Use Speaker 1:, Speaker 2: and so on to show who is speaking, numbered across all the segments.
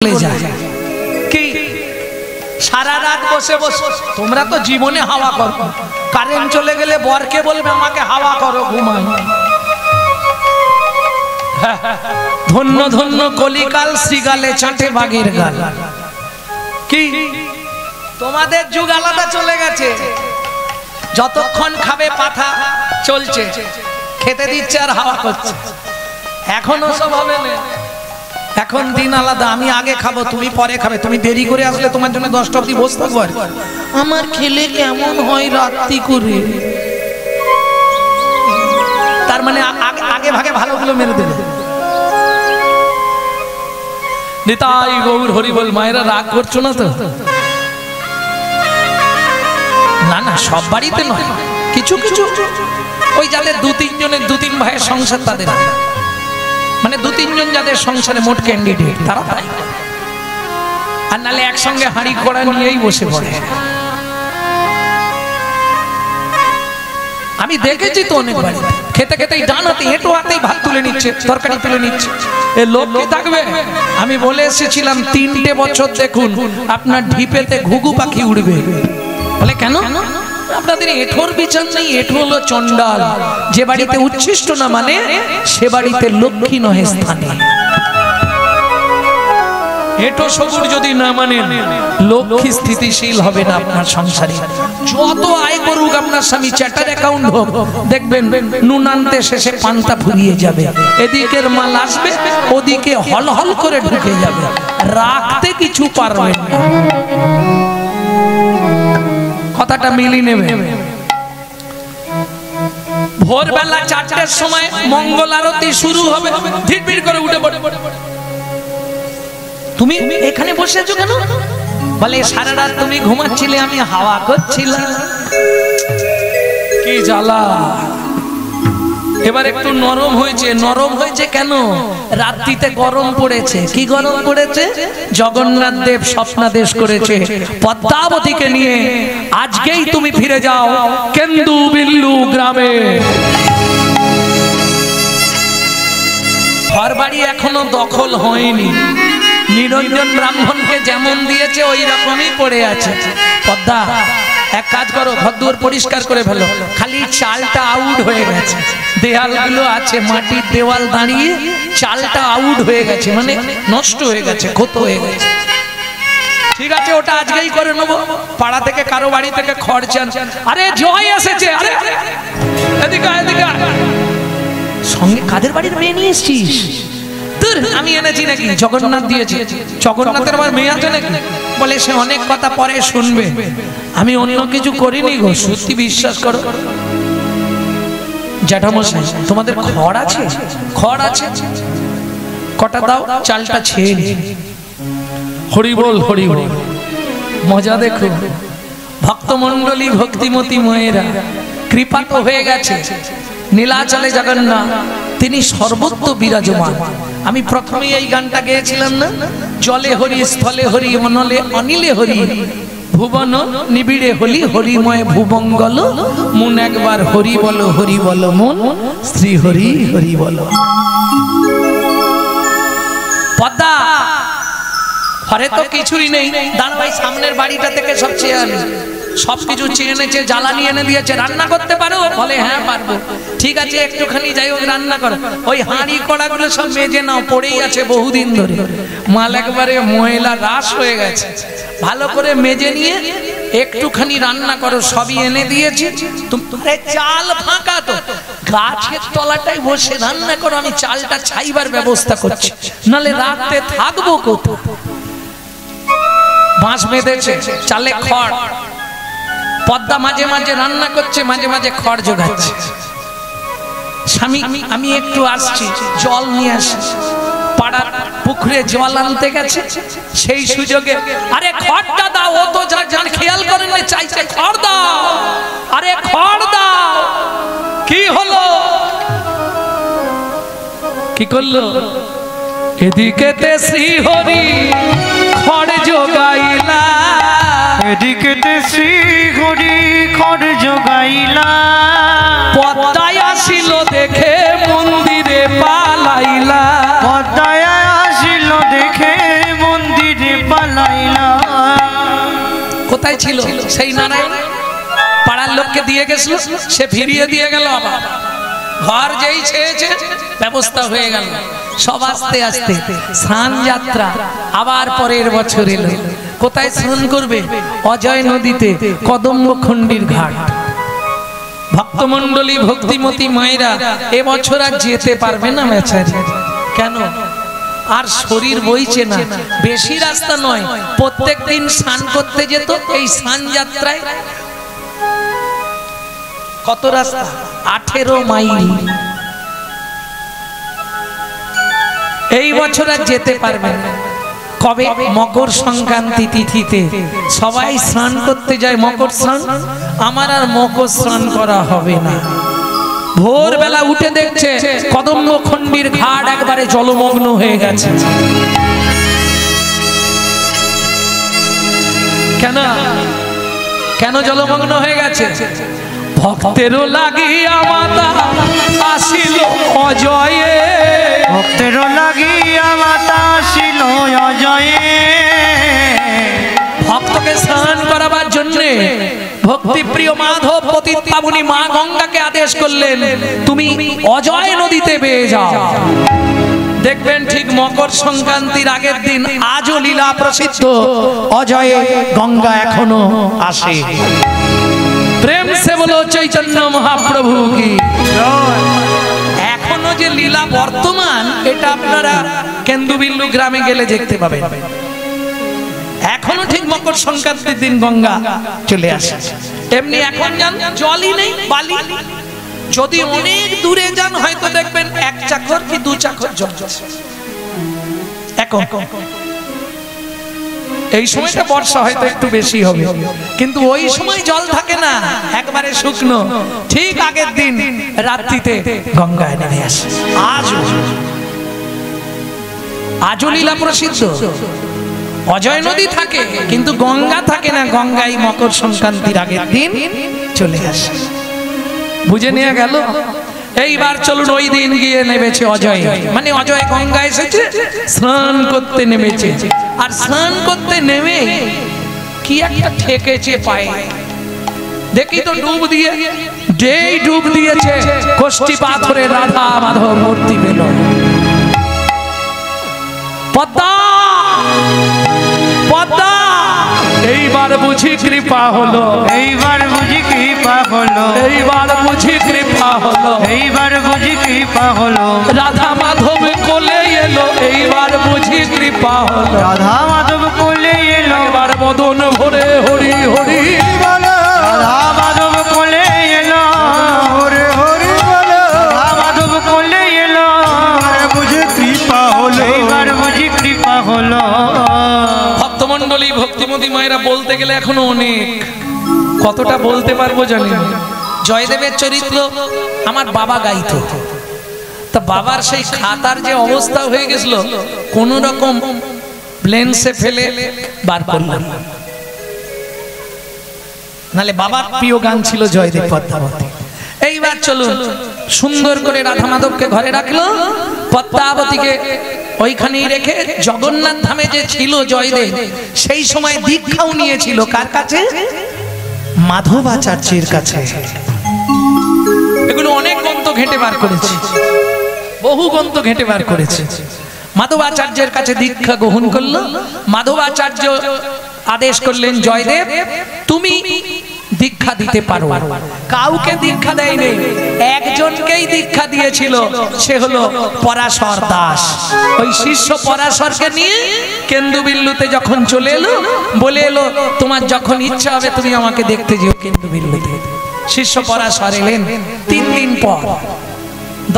Speaker 1: কি সারা রাত বসে বসে তোমরা তো জীবনে হাওয়া করো, কারেন্ট চলে গেলে বরকে বলবে আমাকে হাওয়া করো, ঘুমাই। ধন্য ধন্য কলিকাল শ্রীগালে চাটে বাগের গাল। কি তোমাদের যুগ আলাদা চলে গেছে, যতক্ষণ খাবে পাঠা চলছে, খেতে দিচ্ছে আর হাওয়া করছে। এখনো সব হবে না, এখন দিন আলাদা। আমি আগে খাবো, তুমি পরে খাবে। তুমি দেরি করে আসলে তোমার জন্য 10টা অবধি বসে থাকবো। আমার খেলে কেমন হয় রাত্রি করে, তার মানে আগে ভাগে ভালোগুলো মেরে দেবে। নিতাই গৌর হরি বল। মায়েরা রাগ করছো না তো? না না, সব বাড়িতে নয়, কিছু কিছু ওই যাদের 2-3 জনের 2-3 ভাইয়ের সংসার, তাদের মানে 2-3 জন যাদের সংসারে মোট ক্যান্ডিডেট, তারা তাই। আর নালে একসঙ্গে হাঁড়ি কড়া নিয়েই বসে পড়ে। আমি দেখেছি তো অনেক বাড়ি, খেতে খেতেই ডানাতে হেঁটো হাতেই ভাত তুলে নিচ্ছে, তরকারি তুলে নিচ্ছে। এ লোক কি থাকবে? আমি বলে এসেছিলাম 3টে বছর দেখুন আপনার ঢিপেতে ঘুঘু পাখি উড়বে। বলে কেন? আপনাদের এঠোর বিচার নেই। এঠো হলো চন্ডাল, যে বাড়িতে উচ্ছিষ্ট না মানে সে বাড়িতে লক্ষ্মী নহে স্থানে। এঠো সবুর যদি না মানে লক্ষ্মী স্থিতিশীল হবে না আপনার সংসারে। যত আয় করুক আপনার স্বামী, চ্যাটার অ্যাকাউন্ট হোক, দেখবেন নুন আনতে শেষে পান্তা ফুরিয়ে যাবে। এদিকের মাল আসবে, ওদিকে হল হল করে ঢুকে যাবে, রাখতে কিছু পারবেন না। কথাটা মিলিয়ে নেবে। ভোরবেলা 4টার সময় মঙ্গল আরতি শুরু হবে, ভিড় করে উঠে পড়ে। তুমি এখানে বসে আছো কেন? বলে সারা রাত তুমি ঘুমাচ্ছিলে, আমি হাওয়া করছিলাম। কি জ্বালা! এবার একটু নরম হয়েছে। নরম হয়েছে কেন? রাত্রিতে গরম পড়েছে। কি গরম পড়েছে? জগন্নাথ দেব স্বপ্নাদেশ করেছে পদ্মাবতীকে নিয়ে, আজকেই তুমি ফিরে যাও কেন্দু বিল্লু গ্রামে। ঘরবাড়ি এখনো দখল হয়নি। নিরঞ্জন ব্রাহ্মণকে যেমন দিয়েছে ওই রকমই পড়ে আছে। পদ্মা, এক কাজ করো, ঘরদুয়ার পরিষ্কার করে ফেলো। খালি চালটা আউট হয়ে গেছে, দেওয়ালগুলো আছে মাটির দেওয়াল দাঁড়িয়ে, চালটা আউট হয়ে গেছে, মানে নষ্ট হয়ে গেছে, ক্ষত হয়ে গেছে। ঠিক আছে, ওটা আজকেই করে নেবো। পাড়া থেকে কারো বাড়ি থেকে খড় চান। আরে জয় এসেছে, আরে এদিকে এদিকে। সঙ্গে কাদের বাড়ির মেয়ে নিয়ে এসছিস? আমি এনেছি নাকি? জগন্নাথ দিয়েছে। জগন্নাথের আমার মেয়ে আছে নাকি? বলে সে অনেক কথা পরে শুনবে, আমি অন্য কিছু করিনি গো, সত্যি বিশ্বাস করো। জ্যাঠামশাই, তোমাদের খড় আছে? খড় আছে, কটা দাও, চালটা ছেড়ে নি। হরি বল হরি বল। মজা দেখো, ভক্তমণ্ডলী ভক্তিমতী মায়েরা কৃপা তো হয়ে গেছে। নীলাচলে জগন্নাথ, তিনি সর্বত্র বিরাজমান। আমি প্রথমে এই গানটা গেয়েছিলাম না? জলে হরি, স্থলে হরি, অনলে অনিলে হরি, ভুবন নিবিড়ে হলি হরিময় ভুবঙ্গল। মন একবার হরি বলো, হরি বলো মন, শ্রী হরি হরি বলো। পদ্মা, ঘরে তো কিছুই নেই। দাঁড়াই সামনের বাড়িটা থেকে সব চেয়ে আনি, সবকিছু চেয়ে এনেছে, জ্বালানি এনে দিয়েছে। রান্না করতে পারো? বলে হ্যাঁ পারবো। ঠিক আছে, একটুখানি যাই হোক রান্না করো। ওই হাঁড়ি কড়াগুলো সব মেজে নাও, পড়েই আছে বহুদিন ধরে, মাল একবারে ময়লা রাস হয়ে গেছে। ভালো করে মেজে নিয়ে একটুখানি রান্না করো, সবই এনে দিয়েছি। তুমি চাল ফাঁকা তো, গাছের তলাটাই বসে রান্না করো, আমি চালটা ছাইবার ব্যবস্থা করছি, নালে রাতে থাকবো কোথায়? বাঁশ বেঁধেছে, চালে খড়। পদ্মা মাঝে মাঝে রান্না করছে, মাঝে মাঝে খড় জোগাচ্ছে। স্বামী, আমি একটু আসছি, জল নিয়ে আসি। পাড়ার পুকুরে জল আনতে গেছে, সেই সুযোগে আরে খড়টা দাও। ও তো যান খেয়াল করেন চাইছে, খড় দাও, আরে খড় দাও। কি হলো? কি করলো? এদিকে তে শ্রী হরি খড় জোগাইলা,
Speaker 2: এদিকে শ্রী হরি খড় জোগাইলা।
Speaker 1: পদ্মায় আসিল দেখে মন্দিরে পালাইলা।
Speaker 2: পদ্মায় আসিল দেখে মন্দিরে
Speaker 1: কোথায় ছিল সেই নারায়ণ? পাড়ার লোককে দিয়ে গেছিল, সে ফিরিয়ে দিয়ে গেল। আবার ঘর যেই ছেয়েছে ব্যবস্থা হয়ে গেল। সব আস্তে আস্তে স্নান যাত্রা আবার পরের বছর এলো। কোথায় স্নান করবে? অজয় নদীতে, কদম্বখণ্ডির ঘাট। ভক্তমণ্ডলী, ভক্তিমতী মায়েরা এবছর আর যেতে পারবে না বেচারি। কেন? আর শরীর বইছে না, বেশি রাস্তা নয়, প্রত্যেক দিন স্নান করতে যেত। এই স্নান যাত্রায় কত রাস্তা? 18 মাইল। এই বছর আর যেতে পারবে না। কবে? মকর সংক্রান্তি তিথিতে সবাই স্নান করতে যায়, মকর স্নান। আমার আর মকর স্নান করা হবে না। ভোরবেলা উঠে দেখছে কদম্বখণ্ডির ঘাট একবারে জলমগ্ন হয়ে গেছে। কেন কেন জলমগ্ন হয়ে গেছে? ভক্তেরও লাগিয়া মাতা আসিল অজয়ে,
Speaker 2: ভক্তেরও লাগিয়া মাতা আসিল অজয়ে।
Speaker 1: ভক্তকে স্নান করাবার জন্য ভক্তিপ্রিয় মাধব পতিত পাবনী মা গঙ্গাকে আদেশ করলেন, তুমি অজয় নদীতে বেয়ে যাও। দেখবেন ঠিক মকর সংক্রান্তির আগের দিন আজও লীলা প্রসিদ্ধ অজয়ে গঙ্গা এখনো আসে। প্রেম সে বলো চৈতন্য মহাপ্রভু কি। এখনো যে লীলা বর্তমান, এটা আপনারা কেন্দুবিল্লু গ্রামে গেলে দেখতে পাবেন। এখনো ঠিক মকর সংক্রান্তির দিন গঙ্গা চলে আসে। এমনি এখন যান জলই নেই, বালি। যদি অনেক দূরে যান হয়তো দেখবেন 1 চাকর কি 2 চাকর জল আছে। এখন এই সময়টা বর্ষা হয়তো একটু বেশি হবে, কিন্তু ওই সময় জল থাকে না, একবারে শুকনো। ঠিক আগের দিন রাত্রিতে গঙ্গায় নেমে আসে। আজও লীলা প্রসিদ্ধ। অজয় নদী থাকে কিন্তু গঙ্গা থাকে না। গঙ্গায় মকর সংক্রান্তির আগের দিন চলে আসে। বুঝে নিয়ে গেল। এইবার চলুন, ওই দিন গিয়ে নেমেছে অজয়, মানে অজয় গঙ্গা এসেছে, স্নান করতে নেমেছে। আর স্নান করতে নেমে কি একটা ঠেকেছে পায়ে। দেখি তো ডুব দিয়ে, যেই ডুব দিয়েছে কষ্টি পাথরে রাধা মাধব মূর্তি পেল। পদ্মা পদ্মা, এইবার বুঝি কৃপা হলো,
Speaker 2: এইবার বুঝি কৃপা হলো,
Speaker 1: এইবার বুঝি কৃপা হলো,
Speaker 2: এইবার বুঝি কৃপা হলো।
Speaker 1: রাধা মাধব কোলে এলো, এইবার বুঝি কৃপা হলো।
Speaker 2: রাধা মাধব কোলে এলো,
Speaker 1: এবার মদন ভরে হরি হরি বলো।
Speaker 2: রাধা মাধব কোলে এলো, হরি হরি বলো। রাধা মাধব কোলে এলো, বুঝি কৃপা হলো, এইবার বুঝি কৃপা হলো।
Speaker 1: ভক্তমণ্ডলী, ভক্তিমতী মায়েরা বলতে গেলে এখনো অনেক, কতটা বলতে পারবো জানি না। জয়দেবের চরিত্র আমার বাবা গাইতো। তা বাবার সেই খাতার যে অবস্থা হয়ে গেছিল, কোন রকম ব্লেন্সে ফেলে বার করলাম। নালে বাবার প্রিয় গান ছিল জয়দেব পদ্মাবতী। এইবার চলুন, সুন্দর করে রাধা মাধবকে ঘরে রাখলো, পদ্মাবতীকে ওইখানেই রেখে জগন্নাথ ধামে যে ছিল জয়দেব, সেই সময় দীক্ষাও নিয়েছিল। কার কাছে? মাধবাচার্যের কাছে। এগুলো অনেক গ্রন্থ ঘেঁটে বার করেছে, বহু গ্রন্থ ঘেঁটে বার করেছে। মাধবাচার্যের কাছে দীক্ষা গ্রহণ করলো। মাধবাচার্য আদেশ করলেন, জয়দেব তুমি দীক্ষা দিতে পারো। কাউকে দীক্ষা দেয়নি, একজনকেই দীক্ষা দিয়েছিল, সে হলো পরাশর দাস। ওই শিষ্য পরাশরকে নিয়ে কেন্দুবিল্লুতে যখন চলে এলো, বলে এলো তোমার যখন ইচ্ছা হবে তুমি আমাকে দেখতে যেও কেন্দুবিল্লুতে। শিষ্য পরাশর এলেন 3 দিন পর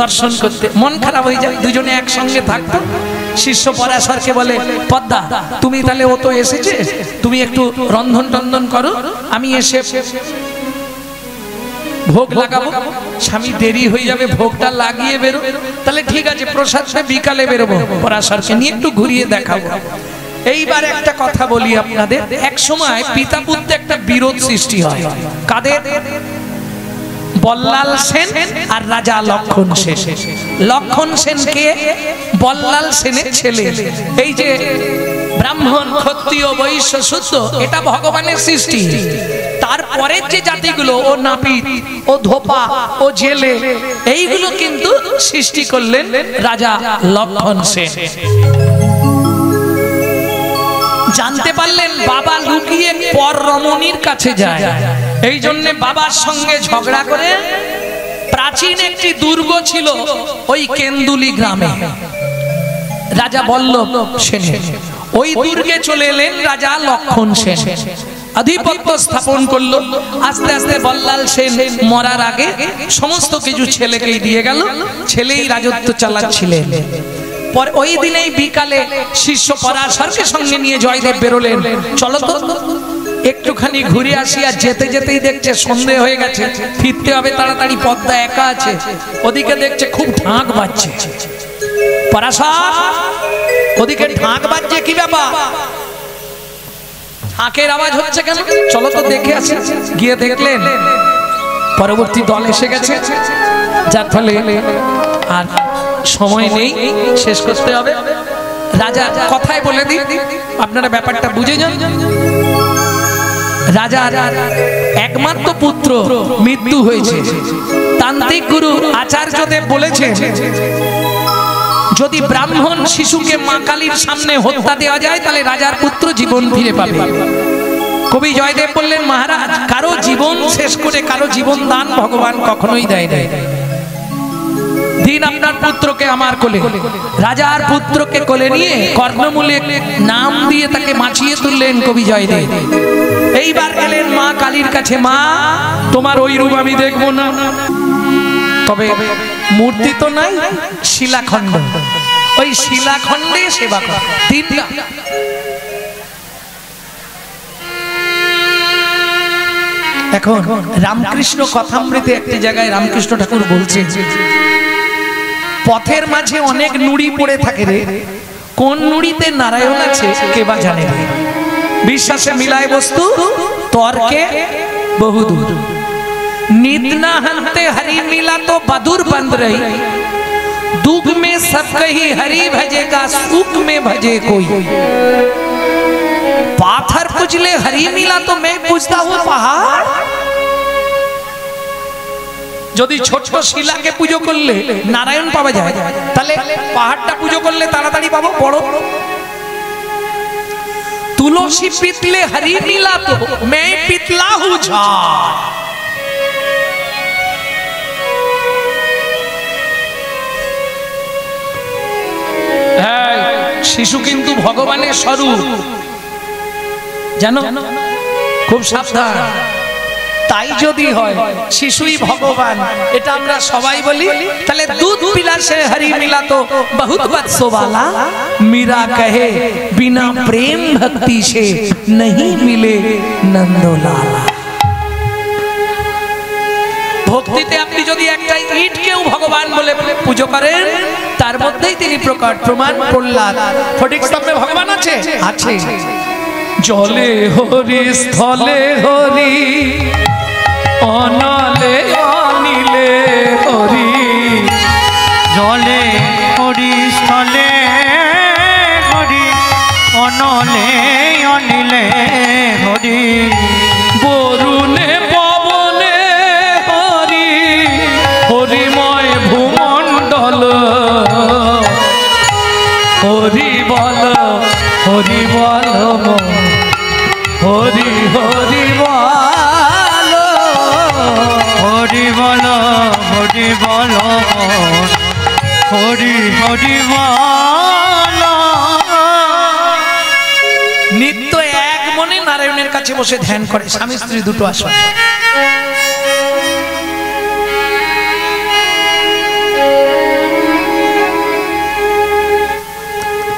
Speaker 1: দর্শন করতে। মন খারাপ হয়ে যায়, দুজনে একসঙ্গে থাকতো। শিষ্য পরাশরকে বলে, পদ্মা তুমি তাহলে, ও তো এসেছে, তুমি একটু রন্ধন টন্ধন করো, আমি এসে ভোগ লাগাবো। স্বামী দেরি হয়ে যাবে, ভোগটা লাগিয়ে বেরো। তাহলে ঠিক আছে, প্রসাদটা বিকালে বেরোবো, পরাশরকে নিয়ে একটু ঘুরিয়ে দেখাবো। এইবার একটা কথা বলি আপনাদের, এক সময় পিতা পুত্রে একটা বিরোধ সৃষ্টি হয়। কাদের? বল্লাল সেন আর রাজা লক্ষণ সেন। লক্ষণ সেন কে? বল্লাল সেনের ছেলে। এই যে ব্রাহ্মণ, ক্ষত্রিয়, বৈশ্য, শূদ্র, এটা ভগবানের সৃষ্টি। তারপরের যে জাতিগুলো, ও নাপিত, ও ধোপা, ও জেলে, এইগুলো কিন্তু সৃষ্টি করলেন রাজা লক্ষণ সেন। জানতে পারলেন বাবা লুকিয়ে পর রমণীর কাছে যায়, এই জন্য বাবার সঙ্গে ঝগড়া করে প্রাচীন একটি দুর্গ ছিল ওই কেন্দুলি গ্রামে, রাজা বল্লভ সেন। ওই দুর্গে চলে এলেন রাজা লক্ষণ সেন, আধিপত্য স্থাপন করলো। আস্তে আস্তে বল্লাল সেন মরার আগে সমস্ত কিছু ছেলেকেই দিয়ে গেল, ছেলেই রাজত্ব চালাচ্ছিলেন। পর ওই দিনেই বিকালে শিষ্য পরাশরকে সঙ্গে নিয়ে জয়দেব বেরোলেন, চলো তো একটুখানি ঘুরে আসি। আর যেতে যেতেই দেখছে সন্ধে হয়ে গেছে, ফিরতে হবে তাড়াতাড়ি, পদ্মা একা আছে। ওদিকে দেখছে খুব ঢাক বাজছে। পরাশর, ওদিকে ঢাক বাজছে, কি ব্যাপার? ঢাকের আওয়াজ হচ্ছে কেন? চলো তো দেখে আসি। গিয়ে দেখলেন পরবর্তী দল এসে গেছে, যার ফলে আর সময় নেই, শেষ করতে হবে। রাজা কথায় বলে দিই, আপনারা ব্যাপারটা বুঝে যান। রাজার একমাত্র পুত্র মৃত্যু হয়েছে। তান্ত্রিক গুরু আচার্যদেব বলেছেন, যদি ব্রাহ্মণ শিশুকে মা কালীর সামনে হত্যা দেওয়া যায় তাহলে রাজার পুত্র জীবন ফিরে পাবে। কবি জয়দেব বললেন, মহারাজ, কারো জীবন শেষ করে কারো জীবন দান ভগবান কখনোই দেয় না। দিন আপনার পুত্রকে আমার কোলে। রাজার পুত্রকে কোলে নিয়ে কর্ণমূলে নাম দিয়ে তাকে মাছিয়ে তুললেন কবি জয়দেব। এইবার গেলেন মা কালীর কাছে, মা তোমার ওই রূপ আমি দেখবো না, তবে মূর্তি তো নাই, শিলাখণ্ড, ওই শিলাখণ্ডে সেবা কর। এখন রামকৃষ্ণ কথামৃতে একটি জায়গায় রামকৃষ্ণ ঠাকুর বলছে, পথের মাঝে অনেক নুড়ি পড়ে থাকে রে, কোন নুড়িতে নারায়ণ আছে কে বা জানে রে। বিশ্বাসে মিলায় বস্তু, তর্কে বহুদূর। नित न हंते हरि मिला तो बदुर बंद रही, दुख में सब कही हरि भजेगा, सुख में भजे कोई। पाथर पूजले हरि मिला तो मैं पूजता हूँ पहाड़। যদি ছোট শিলাকে পুজো করলে নারায়ণ পাওয়া যায়, তাহলে পাহাড়টা পুজো করলে তাড়াতাড়ি পাবো বড়। তুলসী পিতলে হরি মিলা তো मैं पितला हूँ झाड़। শিশু কিন্তু ভগবানের স্বরূপ, জানো, খুব সাবধান। তাই যদি হয় শিশুই ভগবান, এটা আমরা সবাই বলি, তাহলে দুধ পিলা সে হরি মিলা তো বহুত বৎসো वाला, मीरा कहे बिना प्रेम भक्ति से नहीं मिले नंदलाला। ভক্তিতে আপনি যদি একটা ইটকেও ভগবান বলে পুজো করেন, তার মধ্যেই তিনি প্রকট। প্রমাণ প্রহ্লাদ, ফটিক স্তম্ভে ভগবান আছে, আছে। জলে হরি স্থলে হরি, অনলে অনিলে হরি।
Speaker 2: জলে হরি স্থলে হরি, অনলে অনিলে হরি।
Speaker 1: বরুণে পবনে হরি, হরিময় ভূমণ্ডল। হরি বল, হরি বল, হরি হরি বল,
Speaker 2: হরি বল, হরি বল, হরি হরি বল।
Speaker 1: নিত্য এক মনে নারায়ণের কাছে বসে ধ্যান করে, স্বামী স্ত্রী দুটো আসন।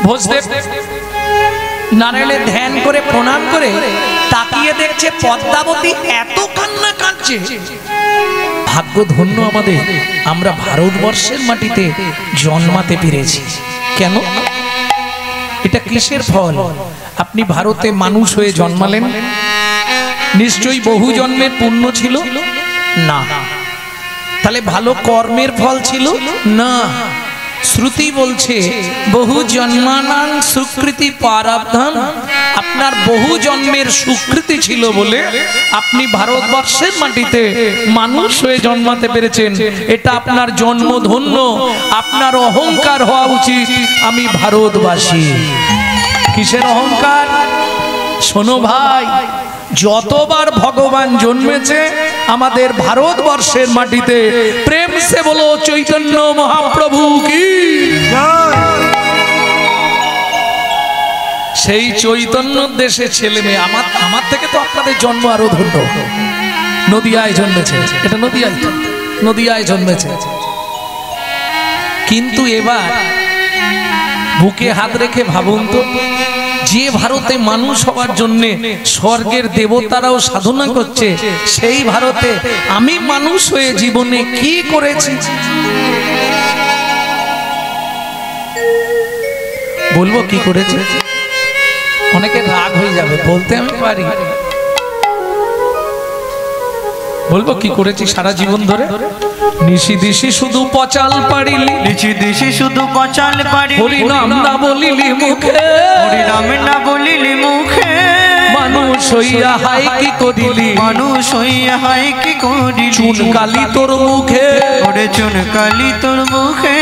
Speaker 1: ভোজদেব নারায়ণের ধ্যান করে প্রণাম করে তাকিয়ে দেখছে পদ্মাবতী এত কান্না কাঁদছে। ভাগ্য ধন্য আমাদের, আমরা ভারতবর্ষের মাটিতে জন্মাতে পেরেছি। কেন? এটা কিসের ফল? আপনি ভারতে মানুষ হয়ে জন্মালেন, নিশ্চয়ই বহু জন্মের পুণ্য ছিল না? তাহলে ভালো কর্মের ফল ছিল না? শ্রুতি বলছে বহু জন্মানাং সুকৃতি প্রারব্ধম, আপনার বহু জন্মের সুকৃতি ছিল বলে আপনি ভারতবর্ষের মাটিতে মানুষ হয়ে জন্মাতে পেরেছেন। এটা আপনার জন্মধন্য, আপনার অহংকার হওয়া উচিত আমি ভারতবাসী। কিসের অহংকার? শোনো ভাই, যতবার ভগবান জন্মেছে আমাদের ভারতবর্ষের মাটিতে, প্রেম সে বলো চৈতন্য মহাপ্রভু কি। সেই চৈতন্য দেশে ছেলে মেয়ে, আমার থেকে তো আপনাদের জন্ম আরো ধন্য। নদিয়ায় জন্মেছে, এটা নদিয়ায় জন্মেছে। কিন্তু এবার বুকে হাত রেখে ভাবুন তো, যে ভারতে মানুষ হওয়ার জন্য স্বর্গের দেবতারাও সাধনা করছে, সেই ভারতে আমি মানুষ হয়ে জীবনে কি করেছি? বলবো কি করেছি? অনেকে রাগ হয়ে যাবে, বলতে আমি পারি। বলবো কি করেছি সারা জীবন ধরে? নিশি দিশি শুধু পচাল পারিলি,
Speaker 2: নিশি দিশি শুধু পচাল পারিলি,
Speaker 1: হরি নাম না বলিলি মুখে,
Speaker 2: হরি নাম না বলিলি মুখে,
Speaker 1: মানুষ হইয়া হাই কি করিলি,
Speaker 2: মানুষ হইয়া হাই কি করিলি,
Speaker 1: চুন কালি তোর মুখে,
Speaker 2: ওরে চুন কালি তোর মুখে।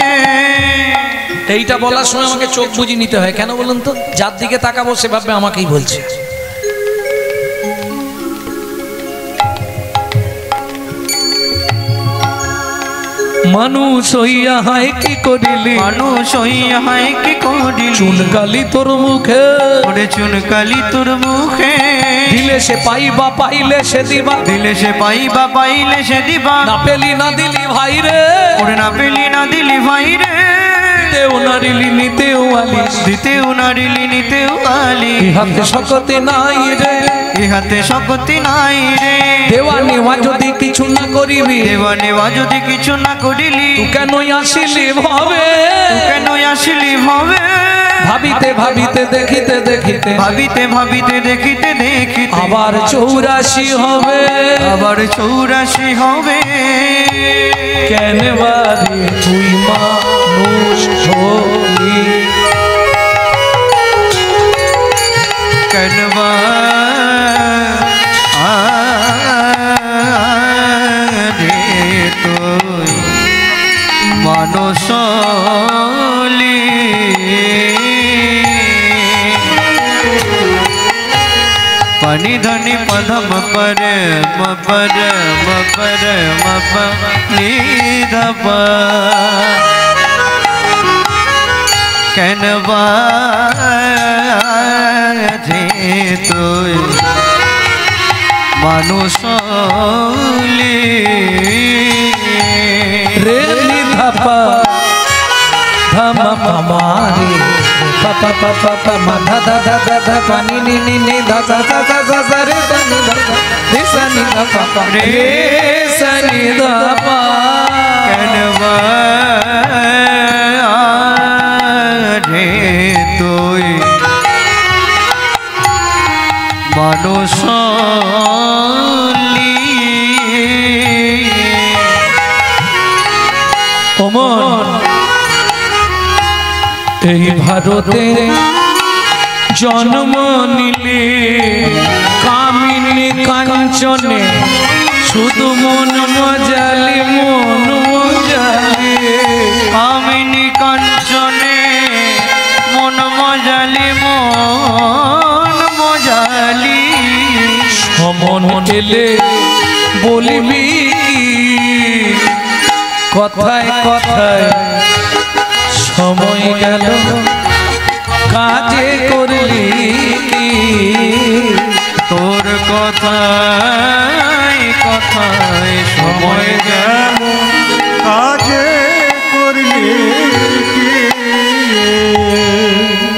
Speaker 1: এইটা বলার সময় আমাকে চোখ বুঝি নিতে হয়। কেন বলুন তো? যার দিকে তাকাবো সে ভাববে আমাকেই বলছে। মানুষ হইয়া হাই কি করিলি,
Speaker 2: মানুষ হইয়া হাই কি করিলি,
Speaker 1: চুন কালি তোর মুখে,
Speaker 2: ওরে চুন কালি তোর মুখে,
Speaker 1: দিলে সে পাইবা পাইলে সে দিবা,
Speaker 2: দিলে সে পাইবা পাইলে সে দিবা,
Speaker 1: না পেলি না দিলি ভাই রে,
Speaker 2: ওরে না পেলি না দিলি ভাই রে,
Speaker 1: দিতেও নারিলি নিতেও আলি,
Speaker 2: দিতেও নারিলি নিতেও আলি,
Speaker 1: ইহাতে শকতি নাই রে,
Speaker 2: ইহাতে শক্তি নাই রে,
Speaker 1: দেওয়া নেওয়া যদি কিছু না করিবি,
Speaker 2: দেওয়া নেওয়া যদি কিছু না করিলি,
Speaker 1: তুই কেন আসিলি ভাবে,
Speaker 2: তুই কেন আসিলি ভাবে,
Speaker 1: ভাবিতে ভাবিতে দেখিতে দেখিতে,
Speaker 2: ভাবিতে ভাবিতে দেখিতে দেখিতে,
Speaker 1: আবার 84 হবে,
Speaker 2: আবার 84 হবে,
Speaker 1: কেন বারে তুই মানুষ হলি,
Speaker 2: কেন বারে তুই মানুষ হলি, পানি ধনি পদম পর মপর মপর মপ নিধপ, কেন বাজে তুই মানুষ হলি,
Speaker 1: রে নিধাপা ধামা পামারে, পাপা পাপা পামা ধা ধা ধা ধা পানি নি নি নি ধা ধা ধা ধা ধা ধা রে ধা নি ধা রে সা নি ধা পাপা রে সা নি ধা পা,
Speaker 2: কেন বাজে তুই মানুষ হলি,
Speaker 1: ওমন এই ভারতে জন্ম নিলে কামিনী কাঞ্চনে, শুধু মন মজালি মন মজালি,
Speaker 2: কামিনী কাঞ্চনে মন মজালি মন মজালি,
Speaker 1: সমন পেলে বলিবি কি, কথায় কথায় সময় গেল কাজে করলি কি,
Speaker 2: তোর কথায় কথায় সময় গেল কাজে করলি কি,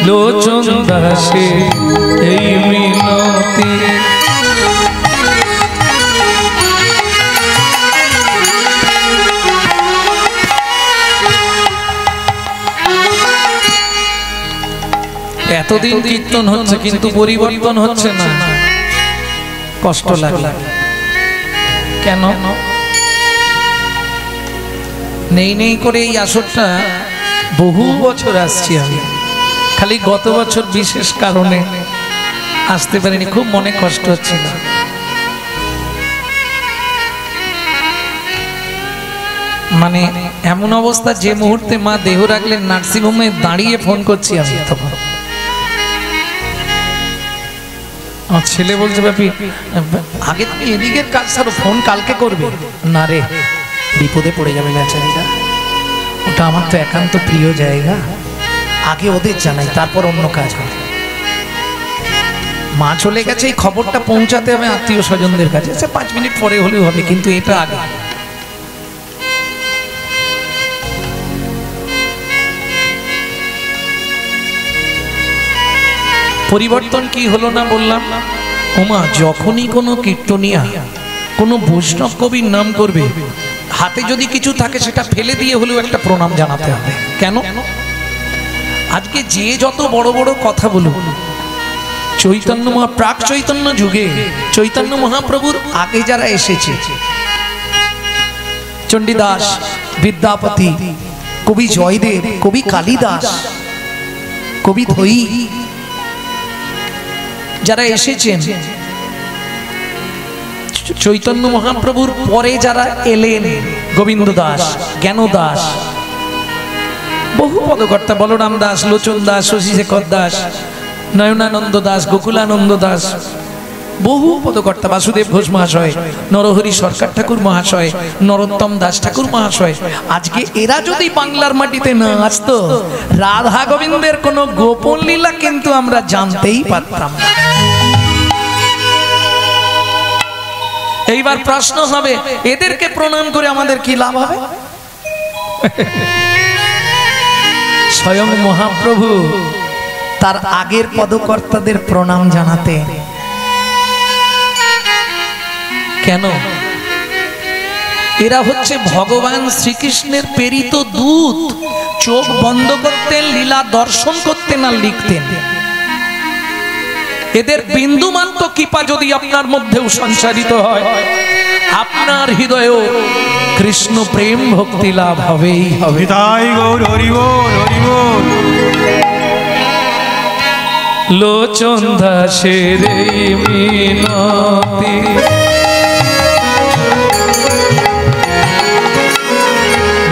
Speaker 1: লোচন দাসে এই মিনতি, এতদিন কীর্তন হচ্ছে কিন্তু পরিবর্তন হচ্ছে না, কষ্ট লাগে। কেন? নেই নেই করে এই আসরটা বহু বছর আসছি আমি, খালি গত বছর বিশেষ কারণে আসতে পারিনি, খুব মনে কষ্ট হচ্ছিল। মানে এমন অবস্থা, যে মুহূর্তে মা দেহ রাখলেন নার্সিংহোমে দাঁড়িয়ে ফোন করছি আমি তখন। আমার ছেলে বলছে, বাপি আগে তুমি এদিকের কাজ ছাড়ো, ফোন কালকে করবে। না রে, বিপদে পড়ে যাবে বেচারিরা, ওটা আমার তো একান্ত প্রিয় জায়গা, আগে ওদের জানাই তারপর অন্য কাজ হবে। মা চলে গেছে, এই খবরটা পৌঁছাতে হবে আত্মীয় স্বজনদের কাছে, 5 মিনিট পরে হলেও হবে, কিন্তু এটা আগে। পরিবর্তন কি হলো না বললাম? ওমা, যখনই কোনো কীর্তনিয়া কোনো বৈষ্ণব কবির নাম করবে, হাতে যদি কিছু থাকে সেটা ফেলে দিয়ে হলেও একটা প্রণাম জানাতে হবে। কেন? আজকে যে যত বড় বড় কথা বলুক, চৈতন্য প্রাক চৈতন্য যুগে চৈতন্য মহাপ্রভুর আগে যারা এসেছে, চণ্ডীদাস, বিদ্যাপতি, কবি জয়দেব, কবি কালিদাস, কবি ধৈ, যারা এসেছেন, চৈতন্য মহাপ্রভুর পরে যারা এলেন, গোবিন্দ দাস, জ্ঞান দাস, বহু পদকর্তা, বলরাম দাস, লোচন দাস, শশীশেখর দাস, নয়নানন্দ দাস, গোকুলানন্দ দাস, বহু পদকর্তা, বাসুদেব ঘোষ মহাশয়, নরহরি সরকার ঠাকুর মহাশয়, নরোত্তম দাস ঠাকুর মহাশয়, আজকে এরা যদি বাংলার মাটিতে না আসতো, রাধা গোবিন্দের কোন গোপন লীলা কিন্তু আমরা জানতেই পারতাম না। এইবার প্রশ্ন হবে, এদেরকে প্রণাম করে আমাদের কি লাভ হবে? স্বয়ং মহাপ্রভু তার আগের পদকর্তাদের প্রণাম জানাতে। কেন? এরা হচ্ছে ভগবান শ্রীকৃষ্ণের প্রেরিত দূত। চোখ বন্ধ করতেন, লীলা দর্শন করতেন আর লিখতেন। এদের বিন্দুমাত্র কৃপা যদি আপনার মধ্যেও সঞ্চারিত হয়, আপনার হৃদয়েও কৃষ্ণ প্রেম ভক্তি লাভ হবেই হবে।
Speaker 2: তাই গৌর হরি বল, হরি বল।
Speaker 1: লোচন দাসের মিনতি,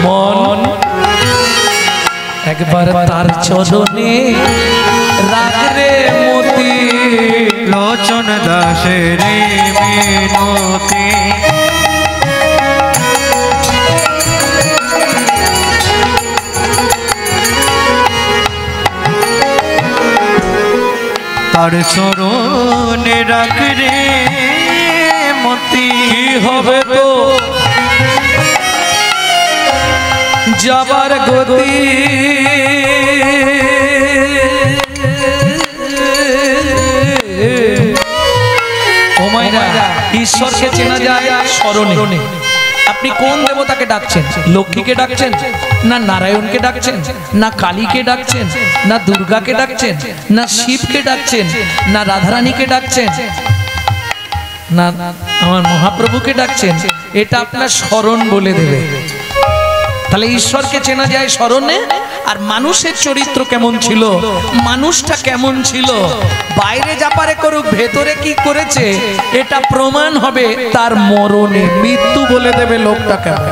Speaker 1: মন একবার তার চরণে রাখ রে মতি।
Speaker 2: লোচন দাসের মিনতি, তার চরণে রাখ রে মতি।
Speaker 1: কি হবে তো যাবার গতি, ও মাইরা, ঈশ্বরকে চেনা যায় স্মরণে। আপনি কোন দেবতাকে ডাকছেন? লক্ষ্মীকে ডাকছেন, না নারায়ণকে ডাকছেন, না কালীকে ডাকছেন, না দুর্গাকে ডাকছেন, না শিবকে ডাকছেন, না রাধারানীকে ডাকছেন, না আমার মহাপ্রভুকে ডাকছেন? এটা আপনার স্মরণ বলে দেবে। তাহলে ঈশ্বরকে চেনা যায় স্মরণে। আর মানুষের চরিত্র কেমন ছিল, মানুষটা কেমন ছিল, বাইরে যা পারে করুক, ভেতরে কি করেছে, এটা প্রমাণ হবে তার মরণে। মৃত্যু বলে দেবে লোকটা কেমন।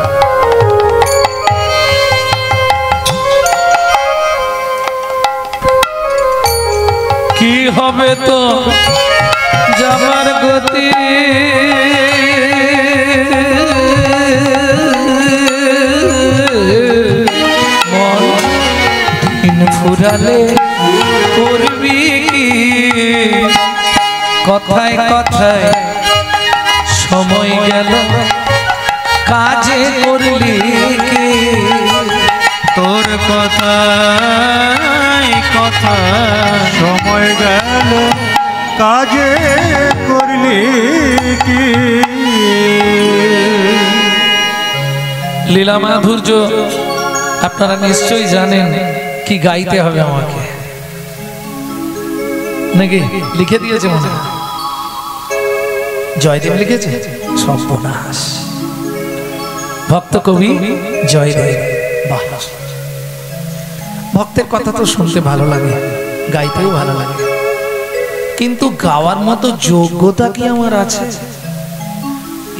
Speaker 1: কি হবে তো যাবার গতি, ফুরালে করবি কি, কথায় কথায় সময় গেল, কাজে করলি কি।
Speaker 2: তোর কথায় কথা সময় গেল, কাজে করলি কি।
Speaker 1: লীলা মাধুর্য আপনারা নিশ্চয়ই জানেন। কি গাইতে হবে আমাকে নাকি? লিখে দিয়েছে মনে হয়, জয়দেব লিখেছে। সর্বনাশ, ভক্ত কবি জয়দেব। বাহ, ভক্তের কথা তো শুনতে ভালো লাগে, গাইতেও ভালো লাগে, কিন্তু গাওয়ার মতো যোগ্যতা কি আমার আছে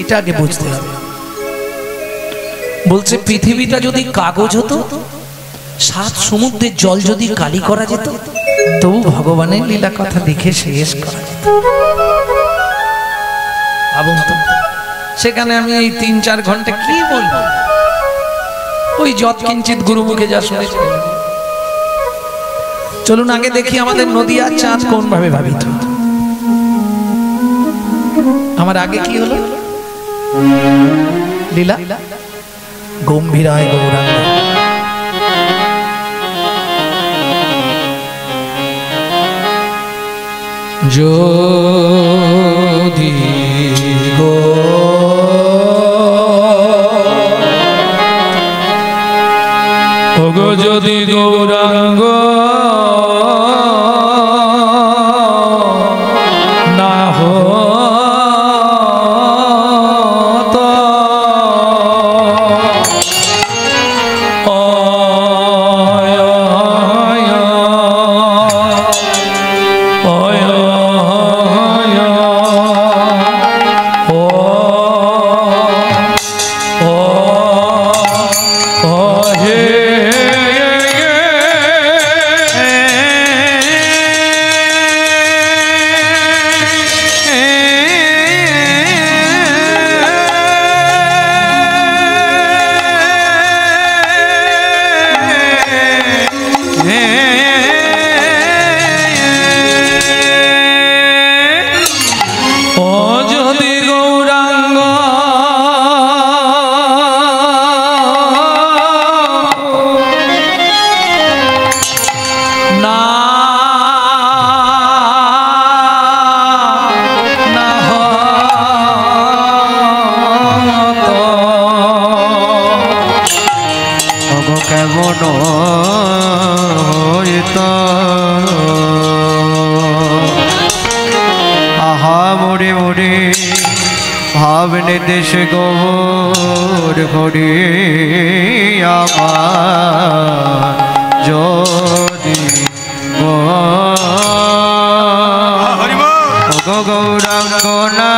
Speaker 1: এটা আগে বুঝতে হবে। বলছে পৃথিবীটা যদি কাগজ হতো, 7 সমুদ্রের জল যদি কালি করা যেত, তবু ভগবানের লীলা কথা লিখে শেষ করা যেত। ভাবুন তো, সেখানে আমি এই 3-4 ঘন্টা কি বলবো? ওই যৎ কিঞ্চিত গুরুমুখে যা শুনেছি। চলুন আগে দেখি আমাদের নদিয়ার চাঁদ কোন ভাবে ভাবিত। আমার আগে কি হলো? লীলা গম্ভীরায় গৌরাঙ্গ। যদি গো ওগো যদি গৌরাঙ্গ না হতো,
Speaker 2: ভাবনে দেশ গোর ভরে আমার যদি গৌরাঙ্গ না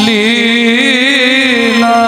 Speaker 1: লীলা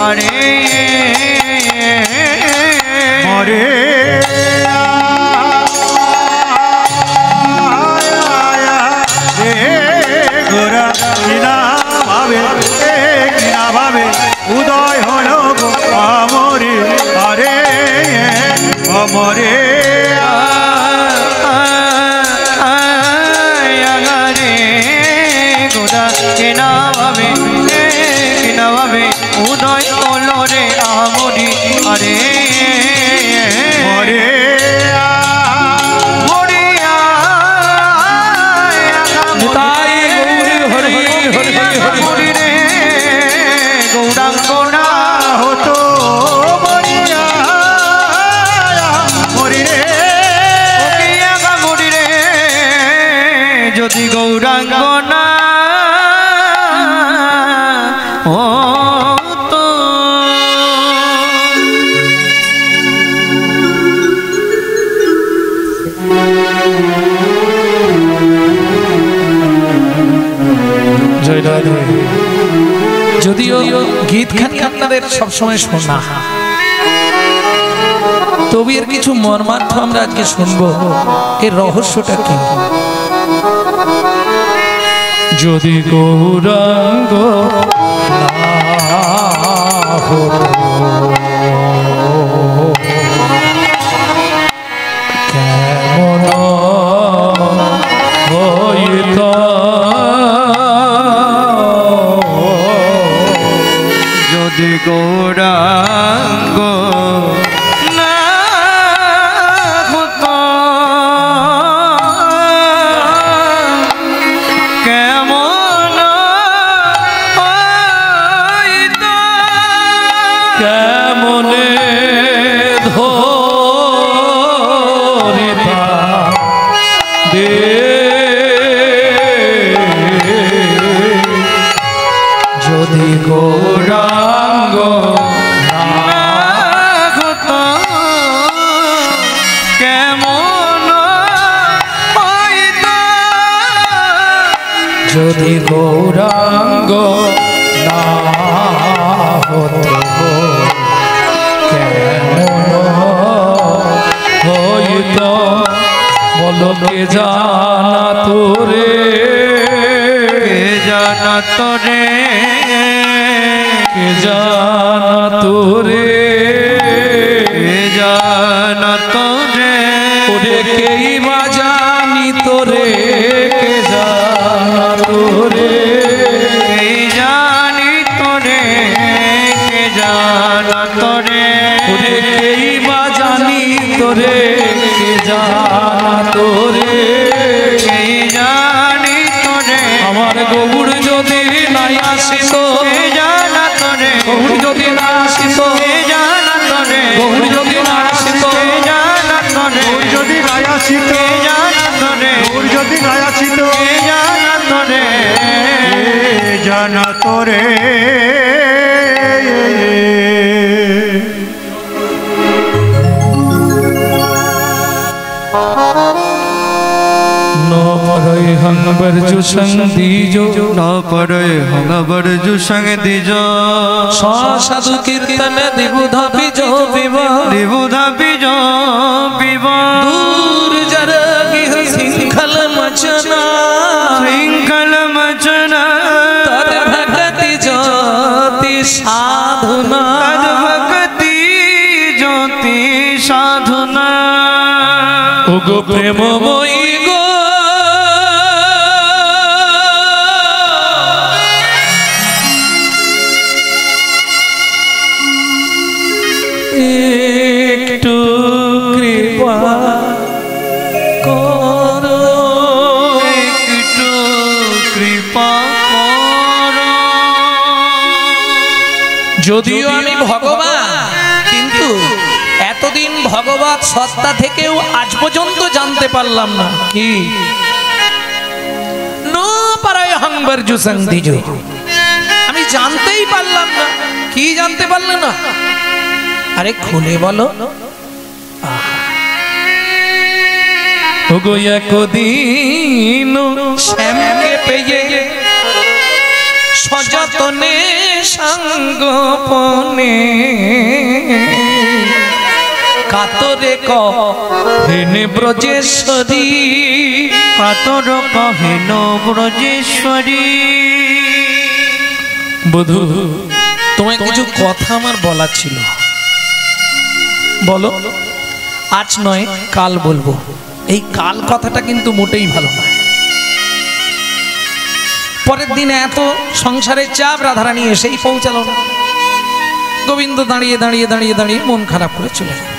Speaker 2: আরে
Speaker 3: মরে গোরা কিনা ভাবে উদয় হলো গো আমরে আরে অমরে
Speaker 2: ভাবে উদয় হলো রে আমরি আরে
Speaker 3: মরে
Speaker 2: গৌরাঙ্গনা
Speaker 3: হতো মরিয়া মরি রে
Speaker 2: মরি রে যদি গৌরাঙ্গনা ও তো
Speaker 1: যদিও গীতখানি আপনাদের সবসময় শোনা, তবু এর কিছু মর্মার্থ আমরা আজকে শুনবো। এর রহস্যটা কি? যদি গৌরাঙ্গ কেমন হইত
Speaker 2: যদি গৌরাঙ্গ না হতো কেমন হইতো
Speaker 1: কেমনে ধরিতা দে যদি গৌরাঙ্গ না
Speaker 2: হতো কেমন হইতো
Speaker 1: যদি গৌরাঙ্গ না হতো কেমন হইত বলো কে জানা তোরে,
Speaker 2: কে জানা তোরে
Speaker 1: কে জানা তোরে,
Speaker 2: কে জানা তোরে
Speaker 1: ওরে কেই বা জানি তোরে, কে জানা তোরে,
Speaker 2: কে জানি তোরে কে জানা তোরে
Speaker 1: ওরে কেই বা জানি তোরে, কে জানা তোরে,
Speaker 2: কে জানি তোরে
Speaker 1: আমার গৌর যদি নাই আসিত,
Speaker 2: কে জানা তোরে
Speaker 1: গৌর যদি না আসিত,
Speaker 2: কে জানা তোরে
Speaker 1: গৌর যদি না আসিত,
Speaker 2: কে জানা তোরে
Speaker 3: যদি গায়াসিত
Speaker 2: কে জানা তোরে
Speaker 3: যদি গায়াসিত
Speaker 2: কে জানা তোরে
Speaker 3: জানা তোরে
Speaker 1: हंगर जो संग दीजो
Speaker 2: न पड़े हंगर जो संग दीजो
Speaker 1: साधु कीर्तन दिबुधा बिजो विवा
Speaker 2: दिबुधा बिजो विवा
Speaker 1: दूर जरगी सिंखल मचना तद भक्ति ज्योति साधुना
Speaker 2: तद भक्ति ज्योति साधुना
Speaker 1: उगो प्रेममयी गो একটু কৃপা করো,
Speaker 2: একটু কৃপা করো।
Speaker 1: যদিও আমি ভগবান, কিন্তু এতদিন ভগবত সত্তা থেকেও আজ পর্যন্ত জানতে পারলাম না কি নো পারায় হাংবার জুসং দিজো, আমি জানতেই পারলাম না। কি জানতে পারলে না? আরে খুলে বলো। ওগো একদিন শ্যামকে পেয়ে সযতনে সঙ্গোপনে কাতরে কহেন ব্রজেশ্বরী,
Speaker 2: কাতর কহেন ব্রজেশ্বরী।
Speaker 1: বধূ তোমায় কিছু কথা আমার বলার ছিল, বলো। আজ নয় কাল বলবো। এই কাল কথাটা কিন্তু মোটেই ভালো নয়। পরের দিনে এত সংসারের চাপ, রাধারানী এসেই পৌঁছালো না। গোবিন্দ দাঁড়িয়ে দাঁড়িয়ে দাঁড়িয়ে দাঁড়িয়ে মন খারাপ করে চলে গেল।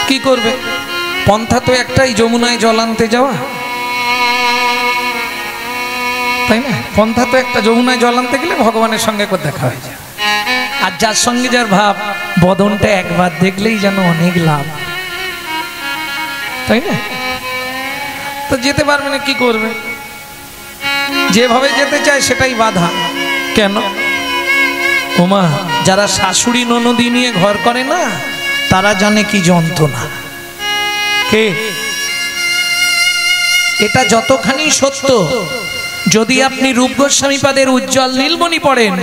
Speaker 1: কি করবে? পন্থা তো একটাই, যমুনায় জল আনতে যাওয়া, তাই না? পন্থা তো একটা, যমুনায় জল আনতে গেলে ভগবানের সঙ্গে একবার দেখা হয়ে যায়। আর যার সঙ্গে যার ভাব, বদনটা একবার দেখলেই যেন অনেক লাভ, তাই না? তো যেতে পারবে না, কি করবে? যেভাবে যেতে চায় সেটাই বাধা। কেন? ওমা, যারা শাশুড়ি ননদি নিয়ে ঘর করে না, তারা জানে কি যন্ত্রণা। কে? এটা যতখানি সত্য, যদি আপনি রূপ গোস্বামীপাদের উজ্জ্বল নীলমণি পড়েন,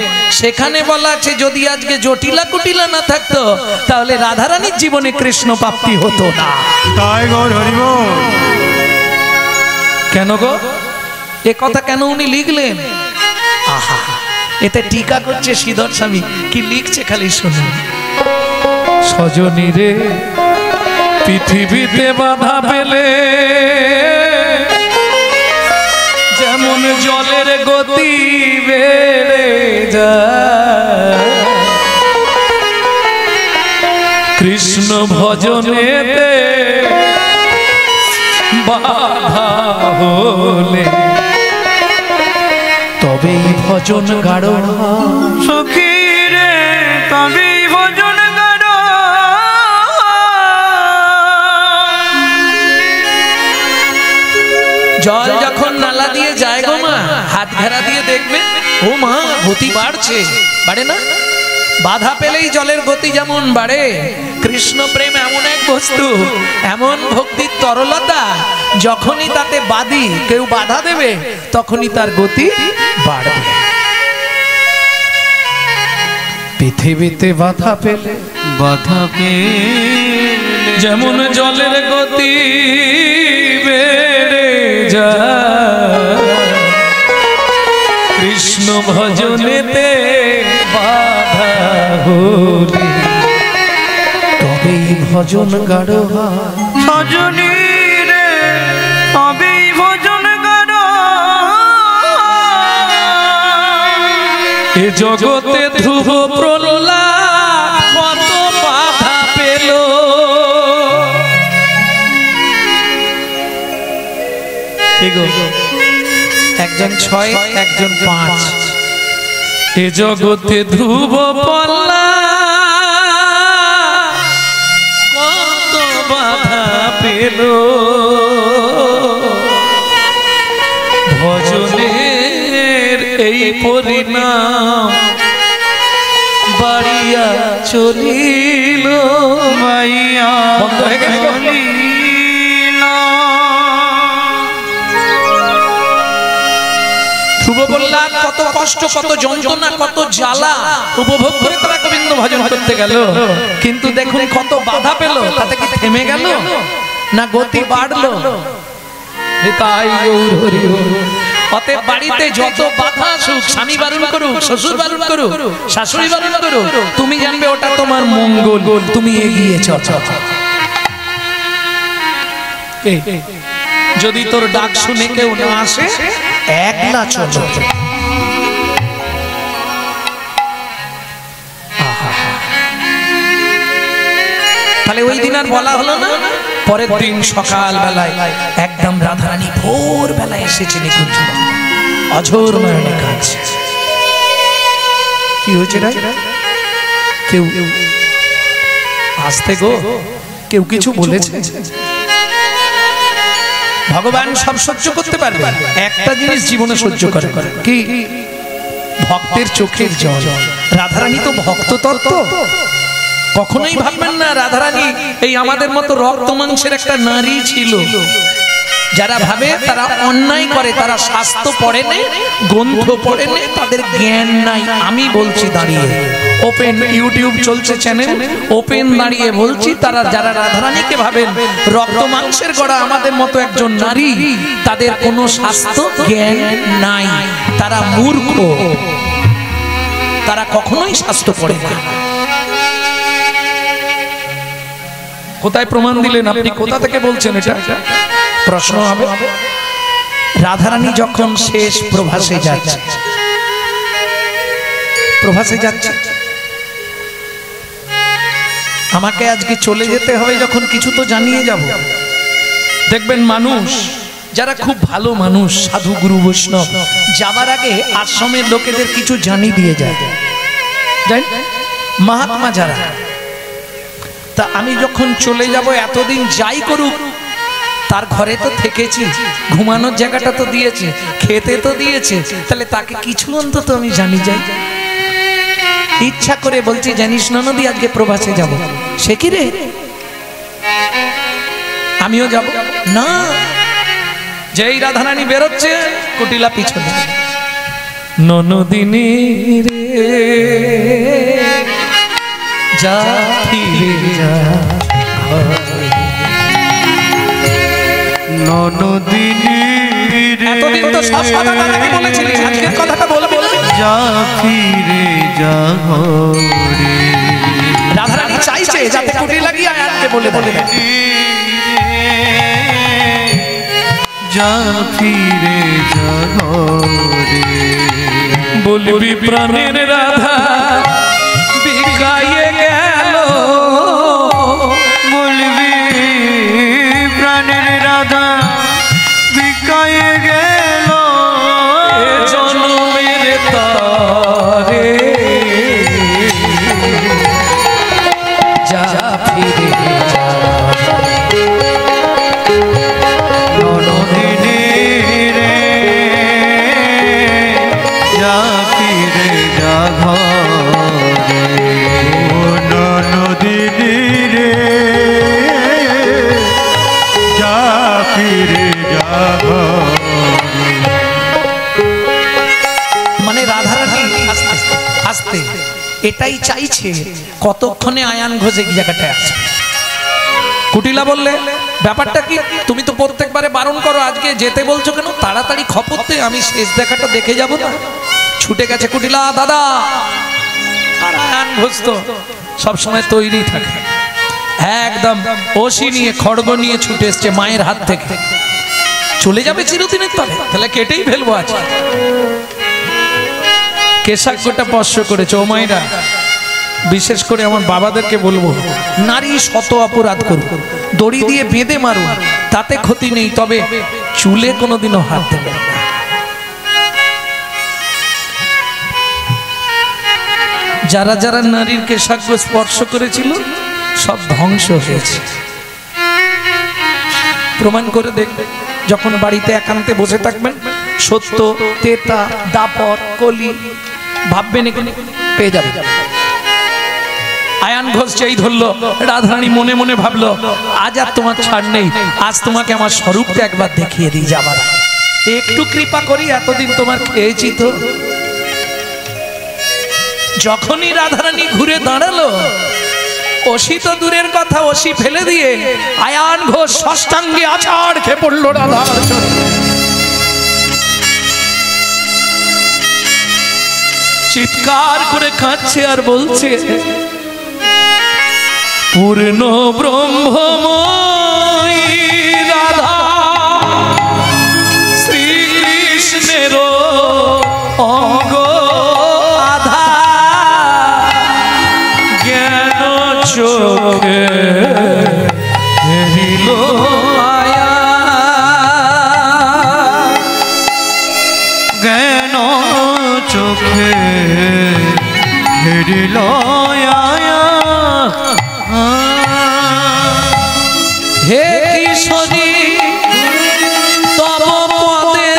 Speaker 1: সেখানে বলা আছে যদি আজকে জটিলা কুটিলা না থাকতো, তাহলে রাধারানীর জীবনে কৃষ্ণ প্রাপ্তি হতো না।
Speaker 3: তাই গো, হরি বল।
Speaker 1: কেন গো? এ কথা কেন উনি লিখলেন? আহা, এতে টিকা করছে শ্রীধর স্বামী। কি লিখছে খালি শুনুন। সজনী রে পৃথিবীতে বাধা পেলে যেমন জলের গতি বেড়ে যায়, কৃষ্ণ ভজনেতে বাধা হলে তবেই ভজন গাঢ়
Speaker 2: সখী রে, তবেই ভজন গাঢ়।
Speaker 1: জল যখন নালা দিয়ে যায় গো মা, হাত ঘেরা দিয়ে দেখবে, ও মা গতি বাড়ছে, বাড়ে না? বাধা পেলেই জলের গতি যেমন বাড়ে, কৃষ্ণ প্রেম এমন এক বস্তু, এমন ভক্তির তরলতা, যখনই তাতে বাদী কেউ বাধা দেবে, তখনই তার গতি বাড়বে। পৃথিবীতে বাধা পেলে,
Speaker 2: বাধা পেলে
Speaker 1: যেমন জলের গতি বেড়ে যায়, কৃষ্ণ ভজনেতে বাধা হলে তবেই ভজন গাঢ় হয়।
Speaker 2: সজনী রে, তবেই ভজন গাঢ়।
Speaker 1: এ জগতে ধ্রুব প্রহ্লাদ কত বাধা পেল, একজন 6 একজন 5। এ জগতে ধ্রুব প্রহ্লাদ কত বাধা পেল, ভজনের এই পরিণাম বাড়িয়া চলিল।
Speaker 2: মাইয়া
Speaker 1: বন্ধ হয়ে গেল। ধ্রুব প্রহ্লাদ কত কষ্ট, কত যন্ত্রণা, কত জ্বালা উপভোগ করে তারা গোবিন্দ ভজন করতে গেল, কিন্তু দেখুন কত বাধা পেল। তাতে কি থেমে গেল না গতি বাড়লো? তাই গৌর হরি বল। অতএব বাড়িতে যত বাধা আসুক, স্বামী বারণ করুক, শ্বশুর বারণ করুক, শাশুড়ি বারণ করুক, তুমি জানবে ওটা তোমার মঙ্গল, তুমি এগিয়ে চলো। যদি তোর ডাক শুনে কেউ না আসে, একলা চলো। তাহলে ওই দিন আর বলা হলো না। পরের দিন সকাল বেলায় একদম রাধারানী ভোর বেলায় এসেছে নিকুঞ্জ, অঝোর নয়নে কাঁদছে। কি হয়েছে রে? কেউ আসতে গো, কেউ কিছু বলেছে? ভগবান সব সহ্য করতে পারবে, একটা জিনিস জীবনে সহ্য করে, কি? ভক্তের চোখের জল। রাধারানী তো ভক্ত তত্ত্ব। কখনোই ভাববেন না রাধারানী এই আমাদের মতো রক্ত মাংসের একটা নারী ছিল। যারা ভাবে তারা অন্যায় করে, তারা শাস্ত্র পড়ে নেই, গ্রন্থ পড়ে নেই, তাদের জ্ঞান নাই। আমি বলছি দাঁড়িয়ে, ওপেন ইউটিউব চলছে চ্যানেল, ওপেন দাঁড়িয়ে বলছি, তারা যারা রাধারানীকে ভাবেন রক্ত মাংসের গড়া আমাদের মতো একজন নারী, তাদের কোনো শাস্ত্র জ্ঞান নাই, তারা মূর্খ, তারা কখনোই শাস্ত্র পড়ে না। কোথায় প্রমাণ দিলেন আপনি? কোথা থেকে বলছেন এটা? প্রশ্ন হবে। রাধারানী যখন শেষ প্রভাসে যাচ্ছে, প্রভাসে যাচ্ছে, আমাকে আজকে চলে যেতে হবে যখন, কিছু তো জানিয়ে যাব। দেখবেন মানুষ যারা খুব ভালো মানুষ, সাধু গুরু বৈষ্ণব, যাবার আগে আশ্রমের লোকেদের কিছু জানিয়ে দিয়ে যায়। মহাত্মা যারা, তা আমি যখন চলে যাব, এতদিন যাই করুক তার ঘরে তো থেকেছি, ঘুমানোর জায়গাটা তো দিয়েছে, খেতে তো দিয়েছে, তাহলে তাকে কিছু অন্তত আমি জানি যাই। ইচ্ছা করে বলছি, জানিস না নদী আজকে প্রবাসে যাব। সে কি রে, আমিও যাব না। যেই রাধারানী বেরোচ্ছে, কুটিলা পিছনে, ননদিনী রে যা ফিরে যা,
Speaker 2: ননদিনী রে
Speaker 1: এতদিন তো সব কথা তাকে বলেছিলিস, আজকের কথাটা বল বল।
Speaker 2: যা ফিরে যা ঘরে।
Speaker 1: রাধারানী চাইছে যাতে কুটিলা গিয়ে আয়ানকে বলে বলে
Speaker 2: যা ফিরে যা ঘরে।
Speaker 1: বলবি প্রাণের রাধা বিকায়ে গেল,
Speaker 2: বলবি প্রাণের রাধা বিকায়ে গেল,
Speaker 1: জন্মের তরে যা ফিরে যা।
Speaker 2: ননদিনী রে যা ফিরে যা ঘরে।
Speaker 3: ননদিনী রে যা ফিরে যা ঘরে।
Speaker 1: মানে রাধারানী আস্তে আস্তে এটাই চাইছে, কতক্ষণে আয়ান ঘোষ এই জায়গাটায় আছে। কুটিলা বললে ব্যাপারটা কি, তুমি তো প্রত্যেকবারে বারণ করো, আজকে যেতে বলছো কেন? তাড়াতাড়ি খপরতে, আমি শেষ দেখাটা দেখে যাব না। ছুটে গেছে কুটিলা, দাদা। আর আয়ান ঘোষ তো সবসময় তৈরি থাকে, একদম ওসি নিয়ে, খড়গ নিয়ে ছুটে এসছে মায়ের হাত থেকে। চলে যাবে চিরদিনের তলে, তাহলে কেটেই ফেলবো আজ। কেশাগ্যটা স্পর্শ করেছে। ও মায়েরা, বিশেষ করে আমার বাবাদেরকে বলবো, নারী শত অপরাধ করুক, দড়ি দিয়ে বেঁধে মারুন, তাতে ক্ষতি নেই, তবে চুলে কোনোদিনও হাত দেবেন না। যারা যারা নারীর কেশাগ্য স্পর্শ করেছিল সব ধ্বংস হয়েছে। প্রমাণ করে দেখবে, যখন বাড়িতে একান্তে বসে থাকবেন, সত্য, তেতা, দাপট, কলি ভাববেন, এখানে পেয়ে যাবে। আয়ান ঘোষ যেই ধরলো, রাধারানী মনে মনে ভাবলো, আজ আর তোমার ছাড় নেই, আজ তোমাকে আমার স্বরূপটা একবার দেখিয়ে দিই যাবার আগে। একটু কৃপা করি, এতদিন তোমার খেয়েছি তো। যখনই রাধারানী ঘুরে দাঁড়ালো, অসি তো দূরের কথা, অসি ফেলে দিয়ে আয়ান ঘোষ ষষ্ঠাঙ্গে আছাড় খেয়ে পড়লো রাধার চরণে। চিৎকার করে কাঁদছে আর বলছে, পূর্ণ ব্রহ্মময়ী রাধা শ্রীকৃষ্ণের অঙ্গ আধা, জ্ঞান চোখে হেরিল আয়া,
Speaker 2: জ্ঞান চোখে হেরিল আয়া।
Speaker 1: হে কিশোরী তব পদে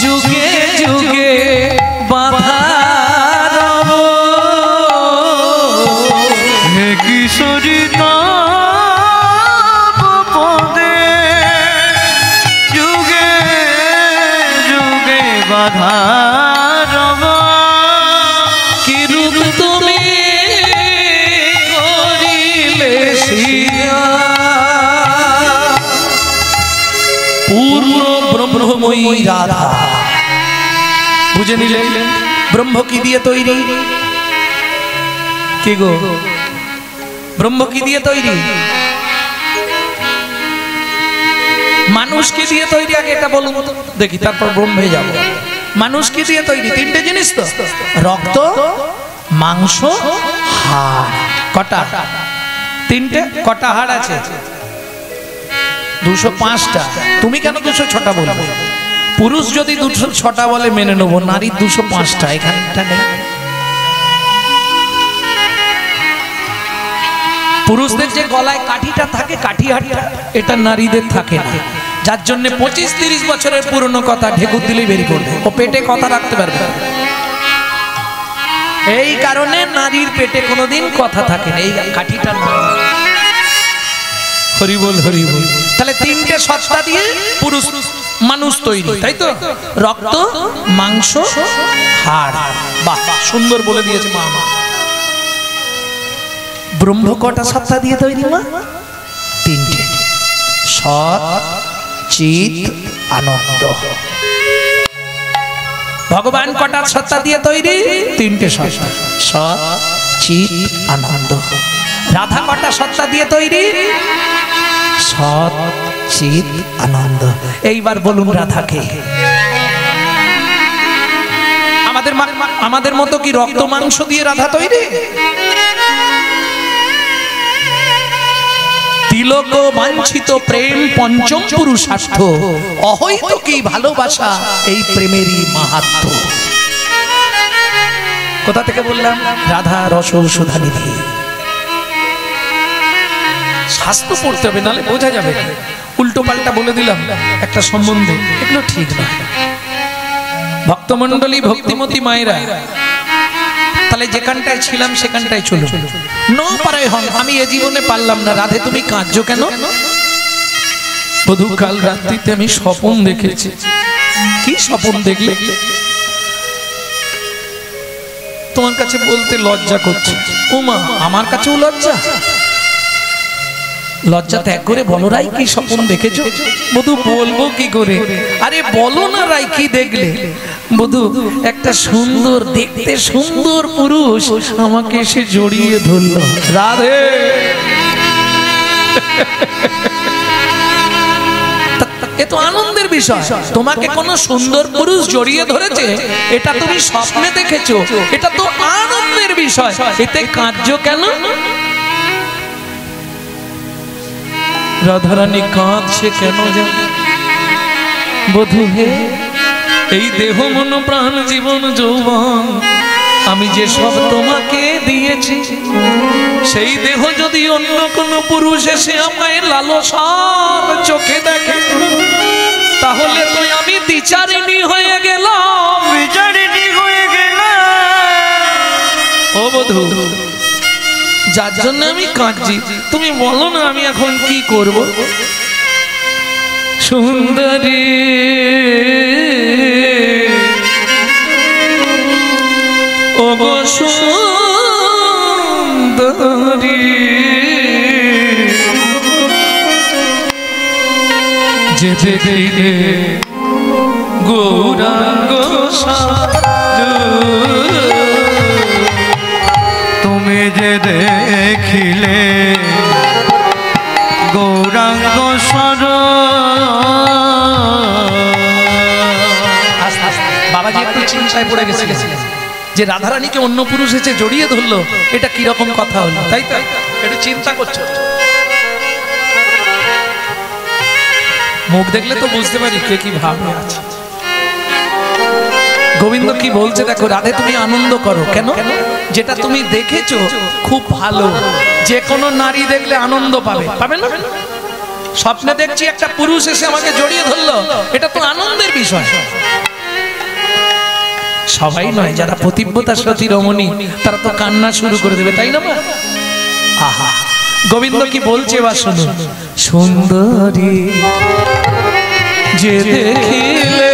Speaker 1: যুগে যুগে বাধা রব,
Speaker 2: হে কিশোরী তব পদে রাধা রমা
Speaker 1: কি রূপ তুমি করিলে সিয়া পূর্ণ ব্রহ্মময়ী রাধা। বুঝে নিলেন ব্রহ্ম কি দিয়ে তৈরি? কি গো ব্রহ্ম কি দিয়ে তৈরি? মানুষ কি দিয়ে তৈরি? আগে এটা বলুন তো দেখি, তারপর ব্রহ্মে যাব। মানুষ কি দিয়ে তৈরি? তিনটে জিনিস তো, রক্ত, মাংস, হাড়। কটা? তিনটে। কটা হাড় আছে? 205টা। তুমি কেন 206টা বলবে? পুরুষ যদি 206টা বলে মেনে নেবো, নারীর 205টা। এখানটা নেই। পুরুষদের যে গলায় কাঠিটা থাকে, কাঠি হাড়টা, এটা নারীদের থাকে না। যার জন্য 25-30 বছরের পুরনো কথা ঢেকুর দিলেই বের করবে, ও পেটে কথা রাখতে পারবে না। এই কারণে নারীর পেটে কোনোদিন কথা থাকে না, এই কাঠিটা না। হরি বল হরি বল। তাহলে তিনটে সত্তা দিয়ে পুরুষ মানুষ তৈরি, তাই তো? রক্ত, মাংস, হাড়। বাহ, সুন্দর বলে দিয়েছে মা। ব্রহ্ম কটা সত্তা দিয়ে তৈরি মা? তিনটে। সৎ, চিত, আনন্দ। ভগবান কটা সত্তা দিয়ে তৈরি? তিনটে সত্তা। সৎ, চিত, আনন্দ। রাধা কটা সত্তা দিয়ে তৈরি? সৎ, চিত, আনন্দ। এইবার বলুন রাধাকে। আমাদের মতো কি রক্ত মাংস দিয়ে রাধা তৈরি? তিলক বাঞ্ছিত প্রেম পঞ্চম পুরুষার্থ, অহৈতুকী ভালোবাসা এই প্রেমেরই মাহাত্ম্য। কোথা থেকে বললাম? রাধা রস সুধা নিধি। শাস্ত্র পড়তে হবে, নাহলে বোঝা যাবে। উল্টো পাল্টা বলে দিলাম একটা সম্বন্ধে, এগুলো ঠিক না। ভক্তমন্ডলী, ভক্তিমতী মায়েরা, তাহলে যেখানটায় ছিলাম সেখানটায় চলো। নো পারে হন, আমি এ জীবনে পারলাম না। রাধে তুমি কাঁদছো কেন? বধূ, কাল রাত্রিতে আমি স্বপ্ন দেখেছি। কি স্বপ্ন দেখলে? তোমার কাছে বলতে লজ্জা করছে। ওমা, আমার কাছেও লজ্জা? লজ্জা ত্যাগ করে বলো রাই, কি স্বপ্ন দেখেছো? বধূ, বলবো কি করে? আরে বলো না রাই, কি দেখলে? বধূ, একটা সুন্দর, দেখতে সুন্দর পুরুষ আমাকে এসে জড়িয়ে ধরলো। রাধে, এ তো আনন্দের বিষয়। তোমাকে কোন সুন্দর পুরুষ জড়িয়ে ধরেছে, এটা তুমি স্বপ্নে দেখেছো, এটা তো আনন্দের বিষয়। এতে কাঁদছো কেন? রাধারানী কাঁদছে কেন জানো? বধূ হে, এই দেহ মন প্রাণ জীবন যৌবন আমি যে সব তোমাকে দিয়েছি, সেই দেহ যদি অন্য কোন পুরুষ এসে আমায় লালসার চোখে দেখে, তাহলে তো আমি বিচারিণী হয়ে গেলাম।
Speaker 2: বিচারিণী হয়ে গেলাম।
Speaker 1: ও বধূ, যার জন্য আমি কাঁদছি, তুমি বলো না আমি এখন কি করব? সুন্দরী, ও গো সুন্দরী, যে দেখলে গৌরাঙ্গ সাজু,
Speaker 2: তুমি যে দেখিলে গৌরাঙ্গ সর।
Speaker 1: বাবাজি একটু চিন্তায় পড়ে গেছে যে রাধারানীকে অন্য পুরুষ এসে জড়িয়ে ধরলো, এটা কিরকম কথা হলো, তাই তো একটু চিন্তা করছো। মুখ দেখলে তো বুঝতে পারি কে কি ভাবে আছে। গোবিন্দ কি বলছে দেখো, রাধে তুমি আনন্দ করো। কেন? যেটা তুমি দেখেছো খুব ভালো, যে কোনো নারী দেখলে আনন্দ পাবে, পাবে না? স্বপ্নে দেখছি একটা পুরুষ এসে আমাকে জড়িয়ে ধরলো, এটা তো আনন্দের বিষয়। সবাই নয়, যারা পতিব্রতা সতী রমণী তারা তো কান্না শুরু করে দেবে, তাই না? আহা, গোবিন্দ কি বলছে বা শুনুন। সুন্দরী যে দেখিলে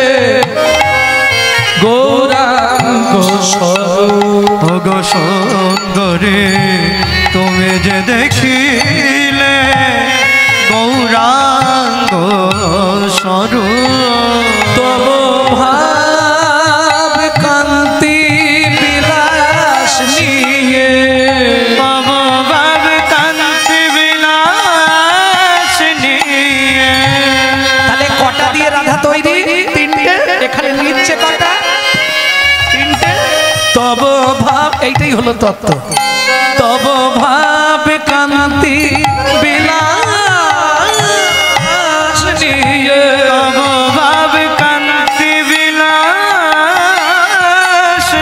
Speaker 1: গৌরাঙ্গ স্বরূপ।
Speaker 2: ও গো সুন্দরী তুমি যে দেখিলে গৌরাঙ্গ স্বরূপ,
Speaker 1: তব ভাব কান্তি বিলাস নিয়ে,
Speaker 2: তব ভাব কান্তি বিলাস নিয়ে।
Speaker 1: তাহলে কটা দিয়ে রাধা তৈরি? তিনটে। এখানে নিচ্ছে কটা? তিনটে। তব ভাব, এইটাই হলো তত্ত্ব। তব ভাব কান্তি বিলাস নিয়ে,
Speaker 2: তব ভাব কান্তি বিলাস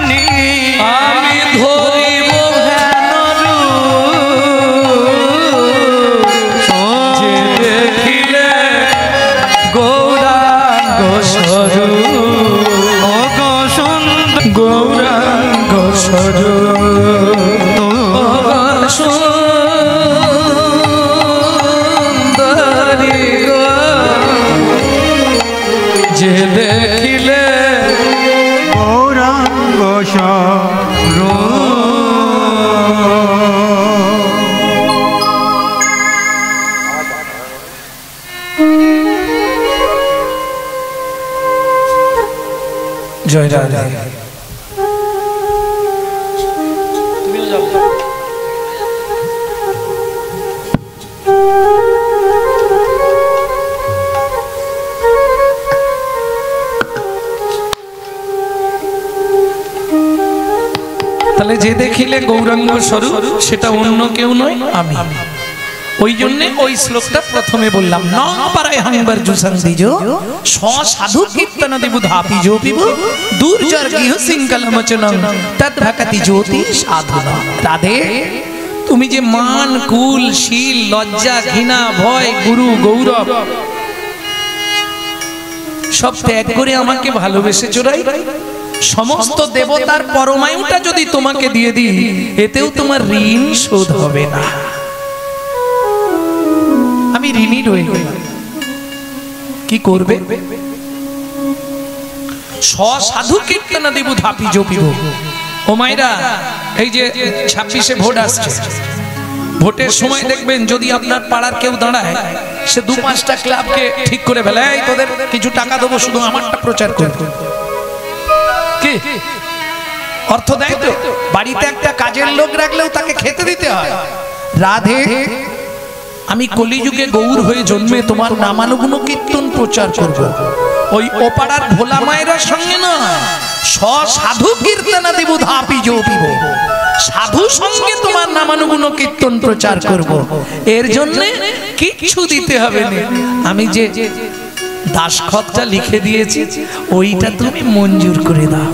Speaker 2: নিয়ে।
Speaker 1: আমি ধরিব হেন রূপ, যে দেখিলে গৌরাঙ্গ স্বরূপ।
Speaker 2: ও গো সুন্দর
Speaker 1: গৌরাঙ্গ স্বরূপ, ও সুন্দরী গো, যে দেখিলে
Speaker 3: গৌরাঙ্গ স্বরূপ।
Speaker 1: জয় রাধা। তাহলে যে দেখিলে গৌরাঙ্গ স্বরূপ সেটা অন্য কেউ নয়, আমি। ওই জন্য ওই শ্লোকটা প্রথমে বললাম, ন পারায় হাংবার জুসান দিজো সাধু কীর্তন দেবু ধাপি জো পিবু দুর্জর গৃহ সিংকলমচনং তদ ভকতি জ্যোতি সাধনা। রাধে, তুমি যে মান, কুল, শীল, লজ্জা, ঘৃণা, ভয়, গুরু, গৌরব সব ত্যাগ করে আমাকে ভালোবেসে চোরাই, সমস্ত দেবতার পরমায়ুটা যদি তোমাকে দিয়ে দিই, এতেও তোমার ঋণ শোধ হবে না। আমি ঋণী রয়ে গেলাম, কি করবে? সাধু কীর্তন দেব ধাপি জপিব। ও মায়েরা, এই যে 26-এ ভোট আসছে, ভোটের সময় দেখবেন যদি আপনার পাড়ার কেউ দাঁড়ায়, সে 2-5টা ক্লাবকে ঠিক করে ফেলে, এই তোদের কিছু টাকা দেবো, শুধু আমারটা প্রচার করবে। কি অর্থ দেয় তো? বাড়িতে একটা কাজের লোক রাখলেও তাকে খেতে দিতে হয়। রাধে, আমি কলিযুগে গৌর হয়ে জন্মে তোমার নামানুগুণ কীর্তন প্রচার করব। ওই ওপাড়ার ভোলা মায়ের সঙ্গে না, সাধু কীর্তন দেব ধাপি জপিব, সাধু সঙ্গে তোমার নামানুগুণ কীর্তন প্রচার করব। এর জন্য কিচ্ছু দিতে হবে না, আমি যে দাসখতটা লিখে দিয়েছি ওইটা তুমি মঞ্জুর করে দাও।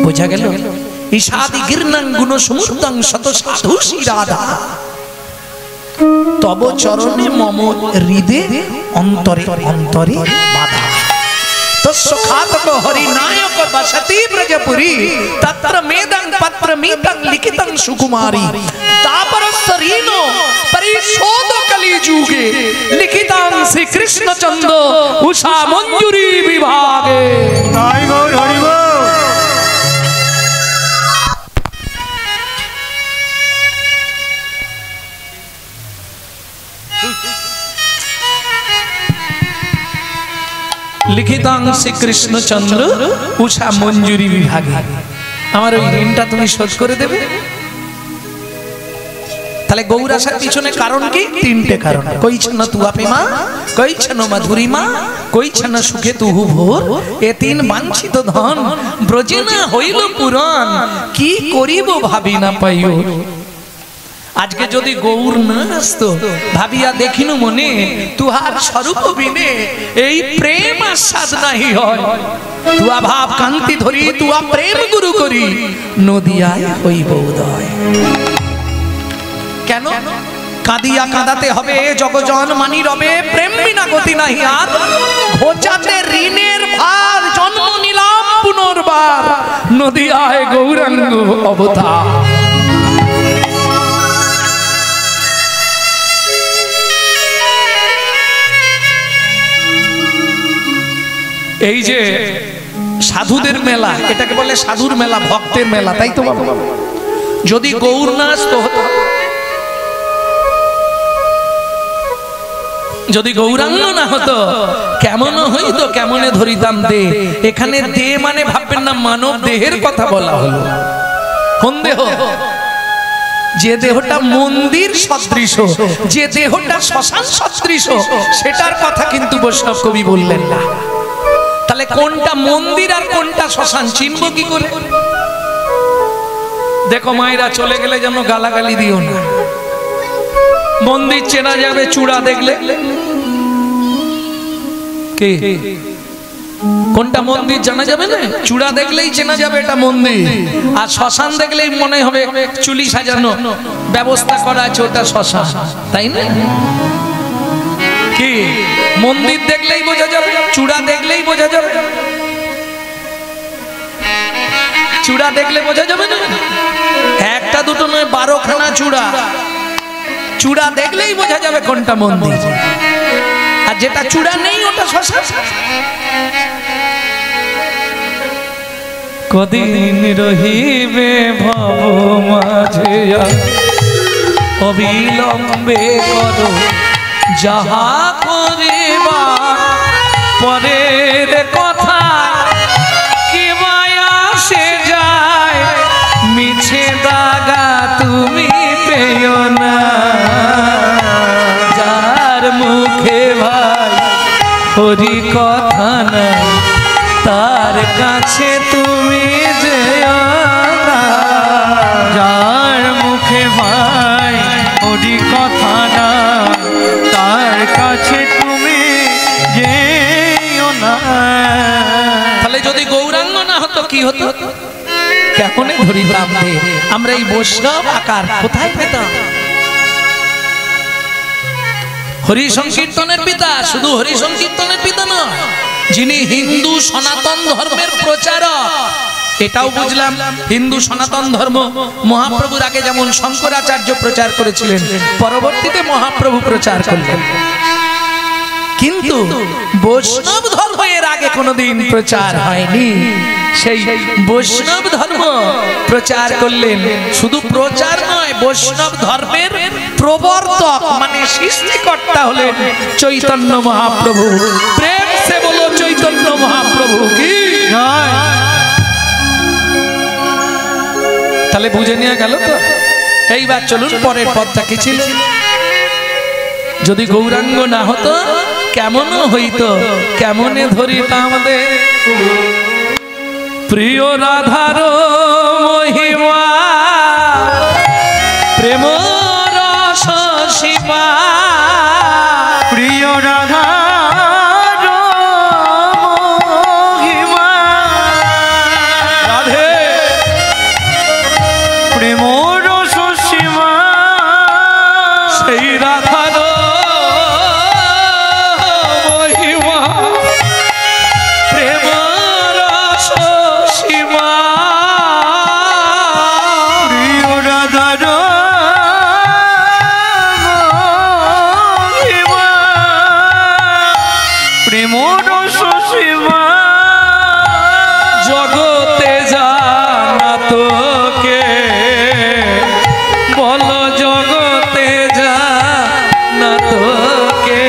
Speaker 1: বোঝা গেল? ঈশাদি গির্ণাং গুণ সমুদ্রং শত সাধু শিরাধা, তব চরণে মম হৃদে অন্তরে অন্তরে বাধা। তস্য খাতক হরি নায়ক বসতি ব্রজপুরী, তত্র মেদং পত্র মিতং লিখিতং সুকুমারী, তাপরস্য ঋণো পরিশোধ কলি যুগে, লিখিতং শ্রী কৃষ্ণচন্দ্র উষা মঞ্জুরি বিভাগে।
Speaker 3: তাই গৌর হরি বল।
Speaker 1: লিখিতাং শ্রী কৃষ্ণচন্দ্র উষা মঞ্জুরি বিভাগে। আমার ওই ঋণটা তুমি শোধ করে দেবে। তাহলে গৌর আসার পিছনে কারণ কি? 3টে কারণ। কইছন তুয়া প্রেমা, কইছন মধুরিমা, কইছন সুখে তুহু ভোর, এ 3 বাঞ্ছিত ধন ব্রজে না হইল পুরাণ, কি করিব ভাবি না পাইও। আজকে যদি গৌর না আসতো, ভাবিয়া দেখিনু মনে তুহার স্বরূপ বিনে এই প্রেম আস্বাদ নাহি হয়। তুয়া ভাব কান্তি ধরি, তুয়া প্রেম গুরু করি, নদিয়ায় হইব উদয়। কেন? কাঁদিয়া কাঁদাতে হবে জগজন মানি রবে, প্রেম বিনা গতি নাহি আর, ঘোচাতে ঋণের ভার জন্ম নিলাম পুনর্বার, নদিয়ায় গৌরাঙ্গ অবতার। এই যে সাধুদের মেলা, এটাকে বলে সাধুর মেলা, ভক্তের মেলা, তাই তো বাবা? যদি গৌর না আসতো, যদি গৌরাঙ্গ না হতো কেমন হইতো, কেমনে ধরিতাম দে। এখানে দে মানে ভাববেন না মানব দেহের কথা বলা হলো। কোন দেহ? যে দেহটা মন্দির সদৃশ, যে দেহটা শ্মশান সদৃশ, সেটার কথা কিন্তু বৈষ্ণব কবি বললেন না। তাহলে কোনটা মন্দির আর কোনটা শ্মশান চিনব কি করে? দেখো মায়েরা, চলে গেলে যেন গালাগালি দিও না। মন্দির চেনা যাবে চূড়া দেখলে। কে কোনটা মন্দির জানা যাবে না? চূড়া দেখলেই চেনা যাবে এটা মন্দির। আর শ্মশান দেখলেই মনে হবে চুলি সাজানো ব্যবস্থা করা আছে, ওটা শ্মশান, তাই না? কি মন্দির দেখলেই বোঝা যাবে, চূড়া দেখলেই বোঝা যাবে? চূড়া দেখলে বোঝা যাবে না? একটা দুটো নয়, 12খানা চূড়া। চূড়া দেখলেই বোঝা যাবে কোনটা মন্দির, আর যেটা চূড়া নেই ওটা শ্মশান।
Speaker 2: কদিন রহিবে ভব মাঝে,
Speaker 1: অবিলম্বে করো যাহা করিবা, পরের কথা কি মায়া সে যায়, মিছে দাগা তুমি পেও না। যার মুখে ভাই হরি কথা না, তার কাছে তুমি যেও না।
Speaker 2: যার মুখে ভাই হরি কথা না, তার কাছে তুমি যেও না।
Speaker 1: তাহলে যদি গৌরাঙ্গ না হতো কি হতো? কেমনে ধরিতাম দে? আমরা এই বৈষ্ণব আকার কোথায় পেতাম? হরি সংকীর্তনের পিতা, শুধু হরি সংকীর্তনের পিতা নয়, যিনি হিন্দু সনাতন ধর্মের প্রচারক। এটাও বুঝলাম, হিন্দু সনাতন ধর্ম মহাপ্রভুর আগে যেমন শঙ্করাচার্য প্রচার করেছিলেন, পরবর্তীতে মহাপ্রভু প্রচার করলেন। কিন্তু বৈষ্ণব ধর্ম এর আগে কোনোদিন প্রচার হয়নি। সেই বৈষ্ণব ধর্ম প্রচার করলেন, শুধু প্রচার নয়, বৈষ্ণব ধর্মের প্রবর্তক মানে সৃষ্টিকর্তা হলেন চৈতন্য মহাপ্রভু। প্রেম সে বলো চৈতন্য মহাপ্রভু কি। তাহলে বুঝে নেওয়া গেল তো। এইবার চলুন পরের পদটা কি ছিল। যদি গৌরাঙ্গ না হতো কেমন হইতো, কেমনে ধরিতাম দে। প্রিয় রাধার মহিমা, প্রেম রস শিবা।
Speaker 2: প্রিয় রাধা মহিমা,
Speaker 1: রাধে
Speaker 2: প্রেম রস সীমা।
Speaker 1: সেই রাধার মহিমা, প্রেম রস শিবা।
Speaker 2: প্রিয় রাধার মহিমা, প্রেম রস সীমা।
Speaker 1: জগতে জানা তোকে বলো, জগতে জানা তোকে,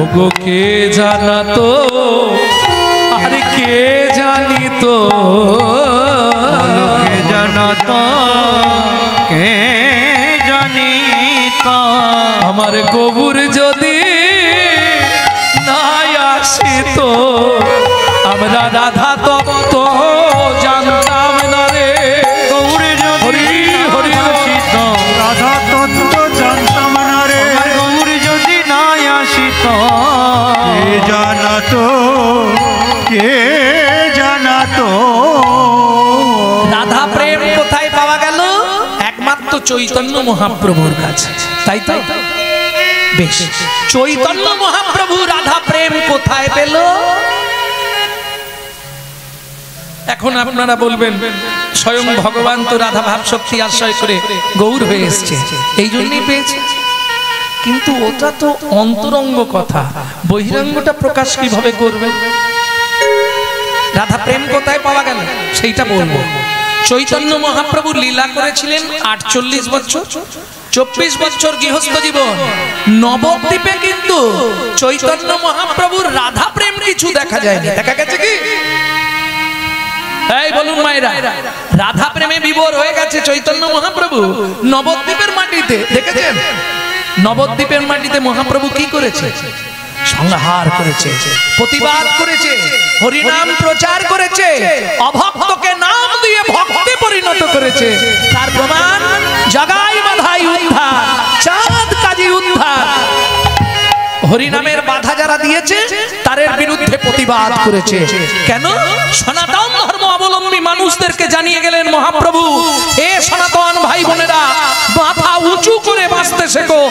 Speaker 1: ওগো কে জানা তো, আর কে জানি তো।
Speaker 2: কে জানত, কে জানিত।
Speaker 1: আমার গবুর যদি না আসিত, আমরা রাধা তত্ত্ব জানতাম না রে।
Speaker 2: গৌরে যদি
Speaker 1: হরি
Speaker 2: আসিত,
Speaker 3: রাধা তত্ত্ব জানতাম না রে।
Speaker 2: গৌরে যদি না আসিত,
Speaker 3: কে জানাতো, কে জানাতো।
Speaker 1: রাধা প্রেম কোথায় পাওয়া গেল? একমাত্র চৈতন্য মহাপ্রভুর কাছে, তাই তো? বেশ, চৈতন্য মহাপ্রভু রাধা প্রেম কোথায় পেল? এখন আপনারা বলবেন স্বয়ং ভগবান তো রাধা ভাব শক্তি আশ্রয় করে গৌর হয়ে এসছে, এই জন্যই পেয়েছে। কিন্তু ওটা তো অন্তরঙ্গ কথা, বহিরঙ্গটা প্রকাশ কিভাবে করবে? রাধা প্রেম কোথায় পাওয়া গেল সেইটা বলবো। চৈতন্য মহাপ্রভু লীলা করেছিলেন 48 বছর, 24 বছর গৃহস্থ জীবন। নবদ্বীপে কিন্তু চৈতন্য মহাপ্রভুর রাধা প্রেম কিছু দেখা যায়নি। দেখা গেছে কি? এই বলুন মায়েরা, রাধা প্রেমে বিভোর হয়ে গেছে চৈতন্য মহাপ্রভু নবদ্বীপের মাটিতে। দেখেছেন নবদ্বীপের মাটিতে মহাপ্রভু কি করেছে? সংহার করেছে, প্রতিবাদ করেছে, হরিনাম প্রচার করেছে, অভক্তকে নাম দিয়ে ভক্তে পরিণত করেছে। তার প্রমাণ জগাই বাধাই উদ্ধার, চাঁদ কাজী উদ্ধার। হরিনামের বাধা যারা দিয়েছে তাদের বিরুদ্ধে প্রতিবাদ করেছে। কেন? সনাতন ধর্ম অবলম্বী মানুষদেরকে জানিয়ে গেলেন মহাপ্রভু, এ সনাতন ভাই বোনেরা, মাথা উঁচু করে বাঁচতে শেখো।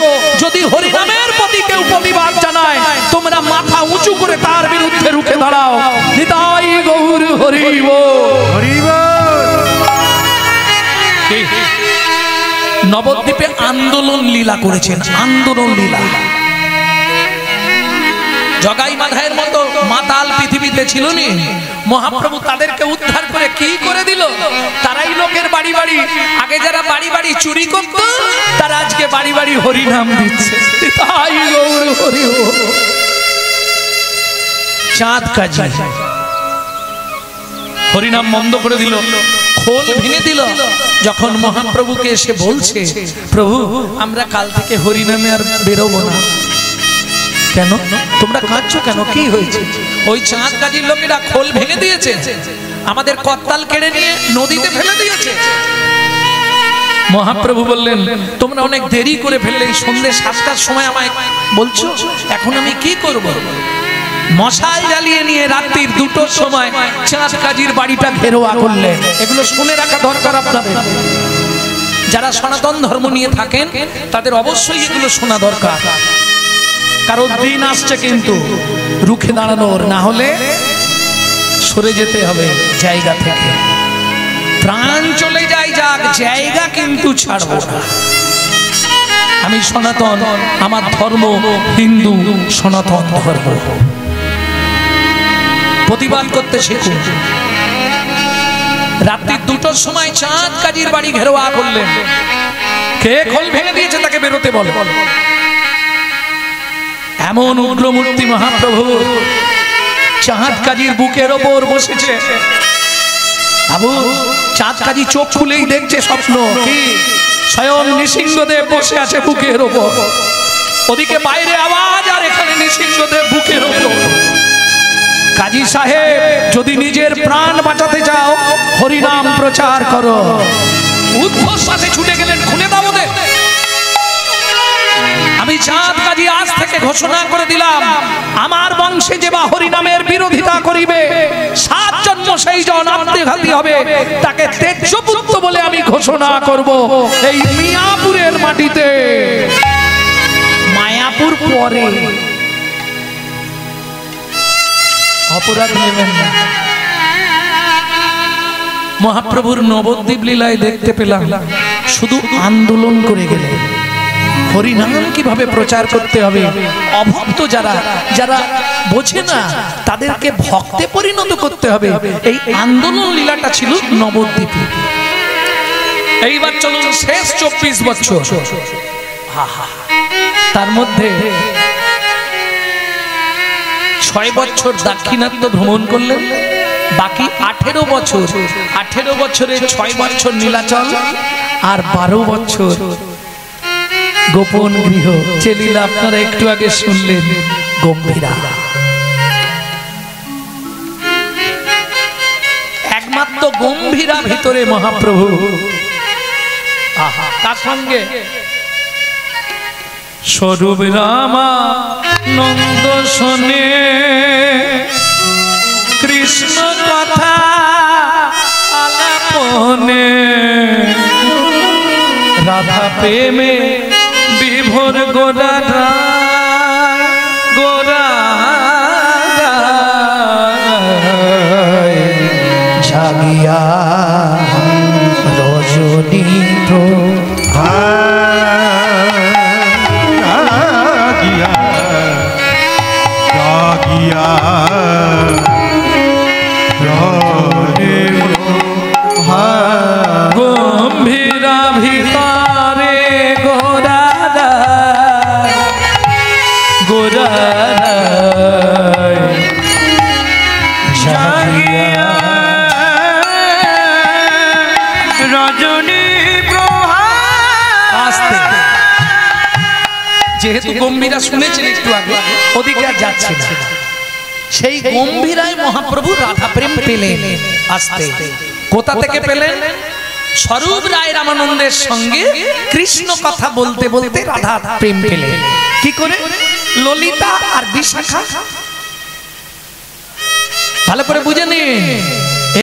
Speaker 1: যদি হরিনামের প্রতি কেউ প্রতিবাদ জানায়, তোমরা মাথা উঁচু করে তার বিরুদ্ধে রুখে দাঁড়াও। নিতাই গৌর হরি বল। নবদ্বীপে আন্দোলন লীলা করেছেন, আন্দোলন লীলা। জগাই মাধায়ের মতো মাতাল পৃথিবীতে ছিল নি। মহাপ্রভু তাদেরকে উদ্ধার করে কি করে দিল? তারাই লোকের বাড়ি বাড়ি, আগে যারা বাড়ি বাড়ি চুরি করত, তারা আজকে বাড়ি বাড়ি হরিনাম দিচ্ছে। তাই গৌর হরি বল। চাঁদ কাজী হরিনাম বন্ধ করে দিল, খোল ভেঙে দিল। যখন মহাপ্রভুকে এসে বলছে, প্রভু আমরা কাল থেকে হরিনামে আর বেরোবো না। কেন? তোমরা কাঁদছো কেন? কি হয়েছে? ওই চাঁদ কাজীর লোকেরা খোল ভেঙে দিয়েছে, আমাদের করতাল কেড়ে নিয়ে নদীতে ফেলে দিয়েছে। মহাপ্রভু বললেন, তোমরা অনেক দেরি করে ফেললে, সন্ধ্যে 7টার সময় আমায় বলছো, এখন আমি কি করব? মশাল জ্বালিয়ে নিয়ে রাত্রির 2টোর সময় চাঁদ কাজীর বাড়িটা ঘেরোয়া করলেন। এগুলো শুনে রাখা দরকার আপনাদের। যারা সনাতন ধর্ম নিয়ে থাকেন তাদের অবশ্যই এগুলো শোনা দরকার, কারণ দিন আসছে কিন্তু রুখে দাঁড়ানোর, না হলে সরে যেতে হবে জায়গা থেকে। প্রাণ চলে যায় যাক, জায়গা কিন্তু ছাড়বো না। আমি সনাতন, আমার ধর্ম হিন্দু সনাতন ধর্ম। প্রতিবাদ করতে শিখুন। রাত্রি 2টোর সময় চাঁদ কাজীর বাড়ি ঘেরোয়া করলেন। কে খোল ভেঙে দিয়েছে তাকে বেরোতে বলে। এমন উগ্রমূর্তি মহাপ্রভু চাঁদ কাজীর বুকের ওপর বসেছে। বাবু চাঁদ কাজী চোখ খুলেই দেখছে স্বপ্ন কি, স্বয়ং নৃসিংহদেব বসে আছে বুকের ওপর। ওদিকে বাইরে আওয়াজ, আর এখানে নৃসিংহদেব বুকের ওপর। কাজী সাহেব, যদি নিজের প্রাণ বাঁচাতে যাও হরিনাম প্রচার করো। উদ্ধশ্বাসে ছুটে গেলেন, খুলে দাও ওদের। আমি চাঁদ কাজী আজ থেকে ঘোষণা করে দিলাম, আমার বংশে যে বা হরিনামের বিরোধিতা করিবে 7 জন্ম সেই জন আত্মঘাতী হবে, তাকে তেজপুত্র বলে আমি ঘোষণা করব এই মিয়াপুরের মাটিতে। মায়াপুর পরে, অপরাধ নেবেন না। মহাপ্রভুর নবদ্বীপ লীলায় দেখতে পেলাম শুধু আন্দোলন করে গেলেন। হরিনাম কিভাবে প্রচার করতে হবে, অভক্ত যারা যারা বোঝে না তাদেরকে ভক্তে পরিণত করতে হবে, এই আন্দোলন লীলাটা ছিল নবদ্বীপে। এইবার চলুন শেষ 24 বছর। তার মধ্যে 6 বছর দাক্ষিণাত্য ভ্রমণ করলেন, বাকি 18 বছর। 18 বছরে 6 বছর নীলাচল আর 12 বছর গোপন গৃহ। চেলিলা আপনারা একটু আগে শুনলেন গম্ভীরা। একমাত্র গম্ভীরা ভিতরে মহাপ্রভু। তার সঙ্গে স্বরূপ রামা নন্দ শোনে কৃষ্ণ কথা আলাপনে, রাধা প্রেমে বিভোর গোরা গোরা জাগিয়া রজনী
Speaker 2: জাগিয়া রজনী
Speaker 1: আস্তে যেহেতু গম্ভীরা শুনেছেন একটু আগে ওদিকে আর যাচ্ছে না সেই গম্ভীরায় মহাপ্রভু রাধা প্রেম পেলেন আস্তে কোথা থেকে পেলেন স্বরূপ রায় রামানন্দের সঙ্গে কৃষ্ণ কথা বলতে বলতে রাধা প্রেম পেলেন কি করে ললিতা আর বিশাখা ভালো করে বুঝে নিন